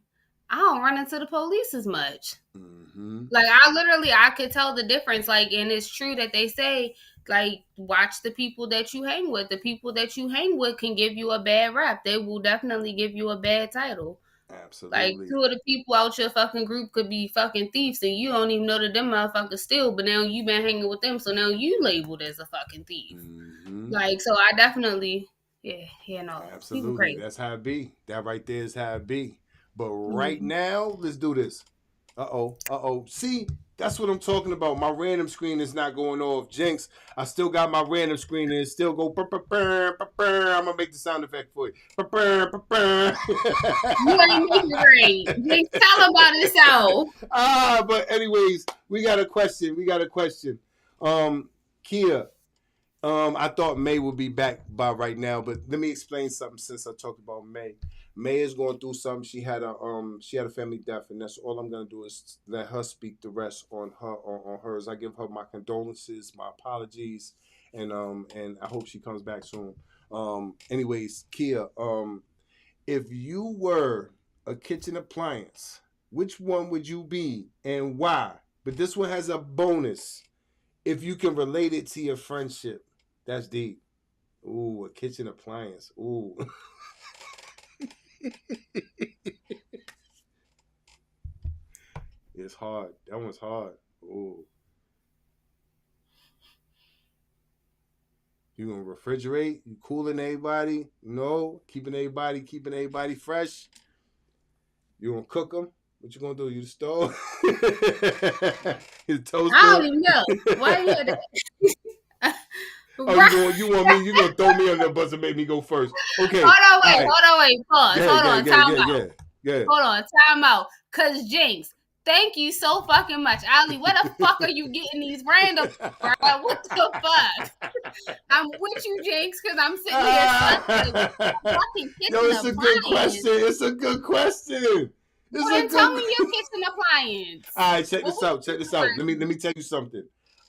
S1: I don't run into the police as much."
S3: Mm-hmm.
S1: Like I could tell the difference. Like, and it's true that they say, like, watch the people that you hang with. The people that you hang with can give you a bad rap. They will definitely give you a bad title. Like,
S3: Absolutely.
S1: two of the people out your fucking group could be fucking thieves, and you don't even know that them motherfuckers steal. But now you been hanging with them, so now you labeled as a fucking thief.
S3: Mm-hmm.
S1: Like, so I definitely, yeah, no, people
S3: Absolutely.
S1: crazy.
S3: That's how it be. That right there is how it be. But right
S1: Mm-hmm.
S3: now, let's do this. Uh-oh. See, that's what I'm talking about. My random screen is not going off. Jinx, I still got my random screen and it still go I'm gonna make the sound effect for you.
S1: You ain't making it right. Just tell about this out.
S3: But anyways, we got a question. Keya, I thought May would be back by right now, but let me explain something since I talked about May. May is going through something. She had a family death, and that's all I'm gonna do is let her speak the rest on on hers. I give her my condolences, my apologies, and I hope she comes back soon. Anyways, Keya, if you were a kitchen appliance, which one would you be and why? But this one has a bonus if you can relate it to your friendship. That's deep. Ooh, a kitchen appliance. Ooh. It's hard. That one's hard. Ooh. You gonna refrigerate? You cooling everybody? No. Keeping everybody fresh. You gonna cook them? What you gonna do? You the stove? You the
S1: I
S3: toaster?
S1: don't even know. Why you had that?
S3: Oh,
S1: Right.
S3: you want me? You gonna throw me on the bus and make me go first? Okay.
S1: Hold on,
S3: All
S1: wait,
S3: right.
S1: hold on, wait, pause.
S3: Yeah,
S1: Hold
S3: yeah,
S1: on,
S3: yeah,
S1: time
S3: yeah,
S1: out.
S3: yeah, yeah.
S1: Hold on, time out. Cause Jinx, thank you so fucking much. Ali, where the fuck are you getting these random, bro? What the fuck? I'm with you, Jinx, cause I'm sitting here stuck like fucking
S3: Yo,
S1: kitchen
S3: it's a good
S1: appliance.
S3: question. It's a good question. It's
S1: Well,
S3: a
S1: then tell
S3: good.
S1: me your kitchen appliance.
S3: All right, check
S1: What
S3: this
S1: would
S3: out.
S1: you
S3: Check this out.
S1: prefer?
S3: Let me tell you something.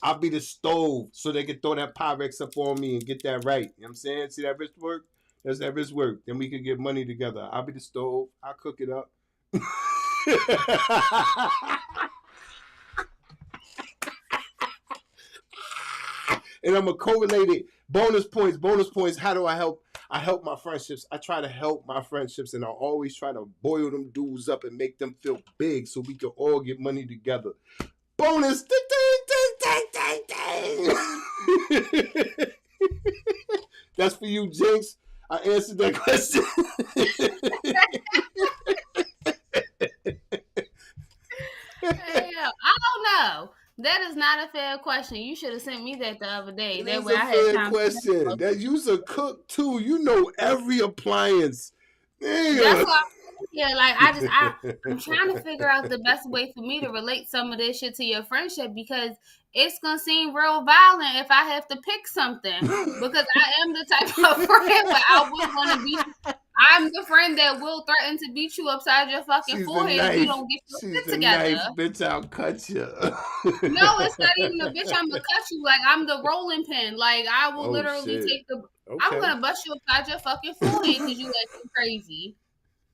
S3: I'll be the stove so they can throw that Pyrex up on me and get that right. You know what I'm saying? See that wrist work? That's that wrist work. Then we can get money together. I'll be the stove. I'll cook it up. And I'm gonna correlate it. Bonus points. How do I help? I help my friendships. I try to help my friendships, and I always try to boil them dudes up and make them feel big, so we can all get money together. Bonus, ding, ding, ding, ding, ding. That's for you, Jinx. I answered that question.
S1: Hell, I don't know. That is not a fair question. You should have sent me that the other day.
S3: It
S1: That
S3: is
S1: way
S3: a
S1: I had
S3: fair
S1: time to think
S3: question.
S1: about
S3: That
S1: it.
S3: you's a cook too. You know every appliance.
S1: That's
S3: Nigga.
S1: why yeah, like I'm trying to figure out the best way for me to relate some of this shit to your friendship because it's gonna seem real violent if I have to pick something. Because I am the type of friend where I will wanna beat you. I'm the friend that will threaten to beat you upside your fucking
S3: She's the
S1: forehead if you
S3: knife.
S1: don't get your
S3: She's
S1: shit
S3: the
S1: together.
S3: knife. Bitch, I'll cut you.
S1: No, it's not even a bitch. I'm gonna cut you. Like I'm the rolling pin. Like I will
S3: Oh
S1: literally
S3: shit.
S1: take the. I'm
S3: Okay.
S1: gonna bust you upside your fucking forehead because you acting crazy.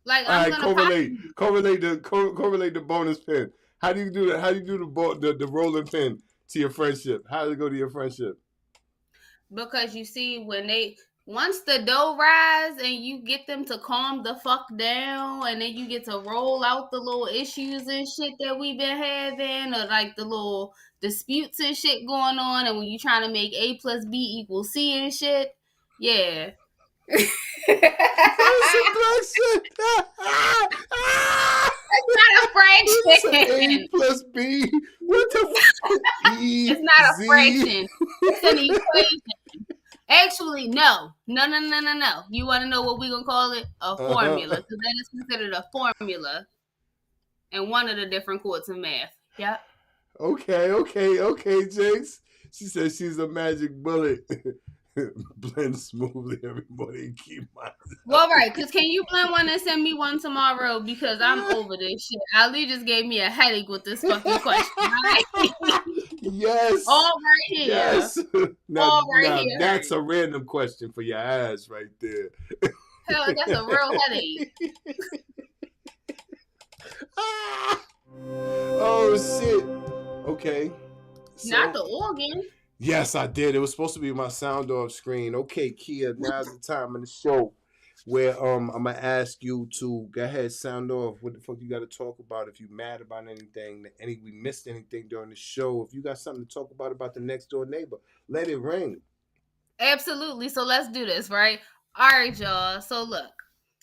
S1: Like
S3: All
S1: I'm
S3: right.
S1: gonna pop you
S3: Correlate the bonus pin. How do you do that? How do you do the rolling pin to your friendship? How does it go to your friendship?
S1: because you see when they once the dough rise and you get them to calm the fuck down and then you get to roll out the little issues and shit that we've been having or like the little disputes and shit going on and when you trying to make A plus B equals C and shit. Yeah.
S3: That's a black shit.
S1: Not a
S3: What is an A
S1: fraction.
S3: plus B? What the E
S1: It's not a
S3: Z?
S1: fraction. It's an equation. Actually, no. You want to know what we're gonna call it? A formula.
S3: Uh-huh.
S1: So that is considered a formula in one of the different courts of math. Yep.
S3: Okay, Jinx. She says she's a magic bullet. blend smoothly every morning. Keep my
S1: Well, right, because can you blend one and send me one tomorrow? Because I'm over this shit. Ali just gave me a headache with this fucking question. Right?
S3: Yes.
S1: All right here.
S3: Yes. Now,
S1: All right
S3: now
S1: here
S3: that's
S1: hurt.
S3: a random question for your ass right there.
S1: Hell, that's a real headache.
S3: Oh shit. Okay.
S1: Not
S3: So
S1: the organ.
S3: yes, I did. It was supposed to be my sound off screen. Okay, Keya, now's the time in the show where I'm gonna ask you to go ahead, sound off. What the fuck you gotta talk about? If you mad about anything, we missed anything during the show, if you got something to talk about the next door neighbor, let it ring.
S1: Absolutely. So let's do this, right? All right, y'all. So look.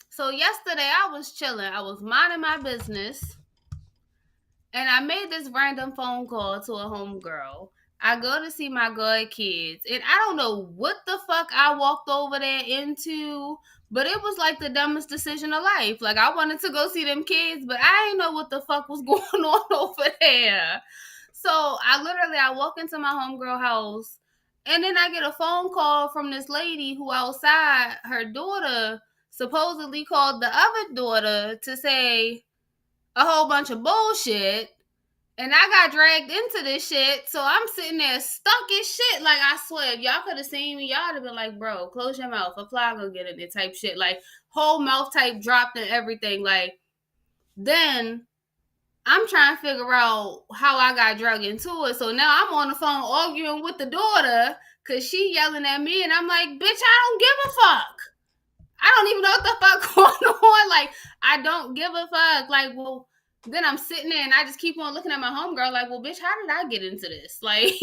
S1: So yesterday I was chilling. I was minding my business. And I made this random phone call to a homegirl. I go to see my god kids, and I don't know what the fuck I walked over there into, but it was like the dumbest decision of life. Like I wanted to go see them kids, but I didn't know what the fuck was going on over there. So I walk into my homegirl house, and then I get a phone call from this lady who outside her daughter supposedly called the other daughter to say a whole bunch of bullshit, and I got dragged into this shit. So I'm sitting there stuck as shit. Like, I swear, if y'all could have seen me, y'all would have been like, bro, close your mouth. A fly gonna get in it type shit. Like, whole mouth type dropped and everything. Like, then I'm trying to figure out how I got dragged into it. So now I'm on the phone arguing with the daughter because she yelling at me. And I'm like, bitch, I don't give a fuck. I don't even know what the fuck going on. Like, I don't give a fuck. Like, well, then I'm sitting there and I just keep on looking at my homegirl like, well, bitch, how did I get into this? Like,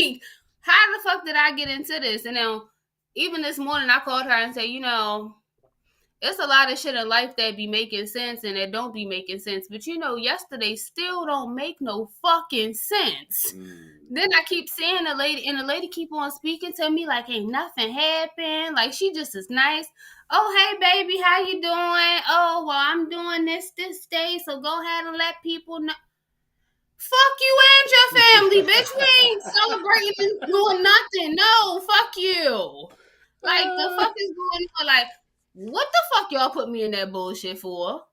S1: how the fuck did I get into this? And then even this morning I called her and said, it's a lot of shit in life that be making sense and that don't be making sense. But yesterday still don't make no fucking sense. Then I keep seeing the lady, and the lady keep on speaking to me like ain't nothing happened. Like she just is nice. Oh, hey baby, how you doing? Oh, well, I'm doing this day, so go ahead and let people know. Fuck you and your family, bitch. We ain't celebrating and doing nothing. No, fuck you. Like the fuck is going on? Like, what the fuck y'all put me in that bullshit for?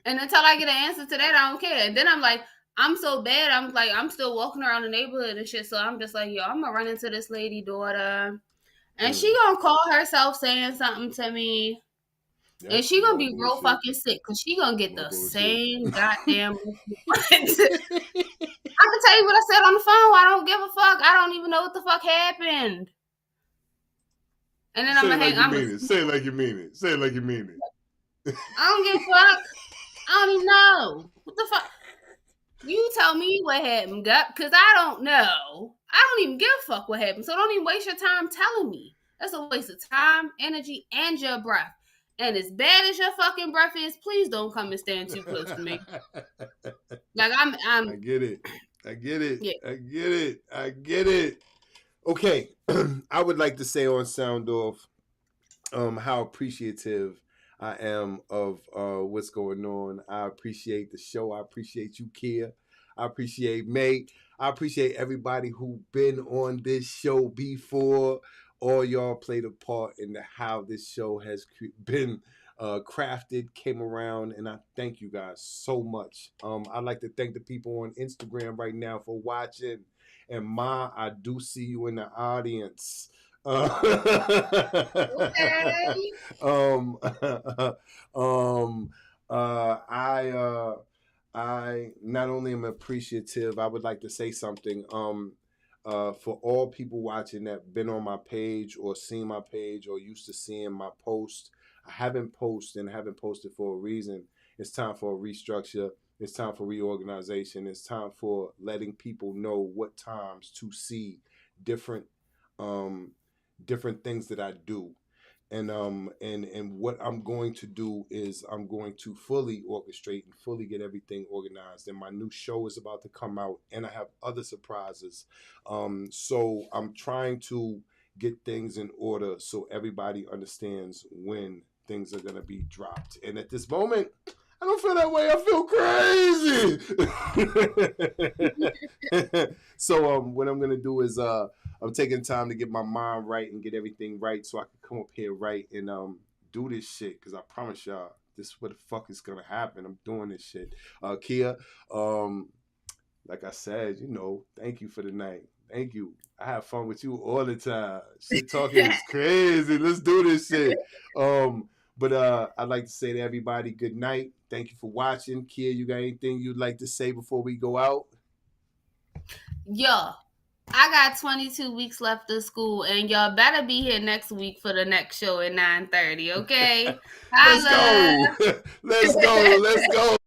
S1: And until I get an answer to that, I don't care. And then I'm like, I'm so bad. I'm like, I'm still walking around the neighborhood and shit. So I'm just like, yo, I'm gonna run into this lady daughter, and she gonna call herself saying something to me,
S3: Yep,
S1: and she gonna be real
S3: bullshit.
S1: fucking sick because she gonna get
S3: More
S1: the
S3: bullshit.
S1: same goddamn. I can tell you what I said on the phone. I don't give a fuck. I don't even know what the fuck happened. And then I'm gonna hang.
S3: Say it like you mean it. Say it like you mean it.
S1: I don't give a fuck. I don't even know what the fuck. You tell me what happened, because I don't know. I don't even give a fuck what happened. So don't even waste your time telling me. That's a waste of time, energy, and your breath. And as bad as your fucking breath is, please don't come and stand too close to me. Like I'm
S3: I get it. I get it.
S1: Yeah.
S3: I get it. I get it. Okay. I would like to say on Sound Off how appreciative I am of what's going on. I appreciate the show. I appreciate you, Keya. I appreciate May. I appreciate everybody who been on this show before. All y'all played a part in how this show has been crafted, came around, and I thank you guys so much. I'd like to thank the people on Instagram right now for watching. And Ma, I do see you in the audience.
S1: Okay.
S3: I not only am appreciative, I would like to say something. For all people watching that been on my page or seen my page or used to seeing my post, I haven't posted for a reason. It's time for a restructure. It's time for reorganization. It's time for letting people know what times to see different different things that I do. And what I'm going to do is I'm going to fully orchestrate and fully get everything organized. And my new show is about to come out, and I have other surprises. So I'm trying to get things in order so everybody understands when things are going to be dropped. And at this moment, I don't feel that way. I feel crazy. So what I'm gonna do is I'm taking time to get my mind right and get everything right so I can come up here right and do this shit because I promise y'all this is what the fuck is gonna happen. I'm doing this shit. Keya, like I said, thank you for the night. Thank you. I have fun with you all the time. Shit talking is crazy. Let's do this shit. But I'd like to say to everybody, good night. Thank you for watching. Keya, you got anything you'd like to say before we go out?
S1: Yo, I got 22 weeks left of school, and y'all better be here next week for the next show at 9:30. Okay,
S3: Let's
S1: holla.
S3: go. Let's go. Let's go.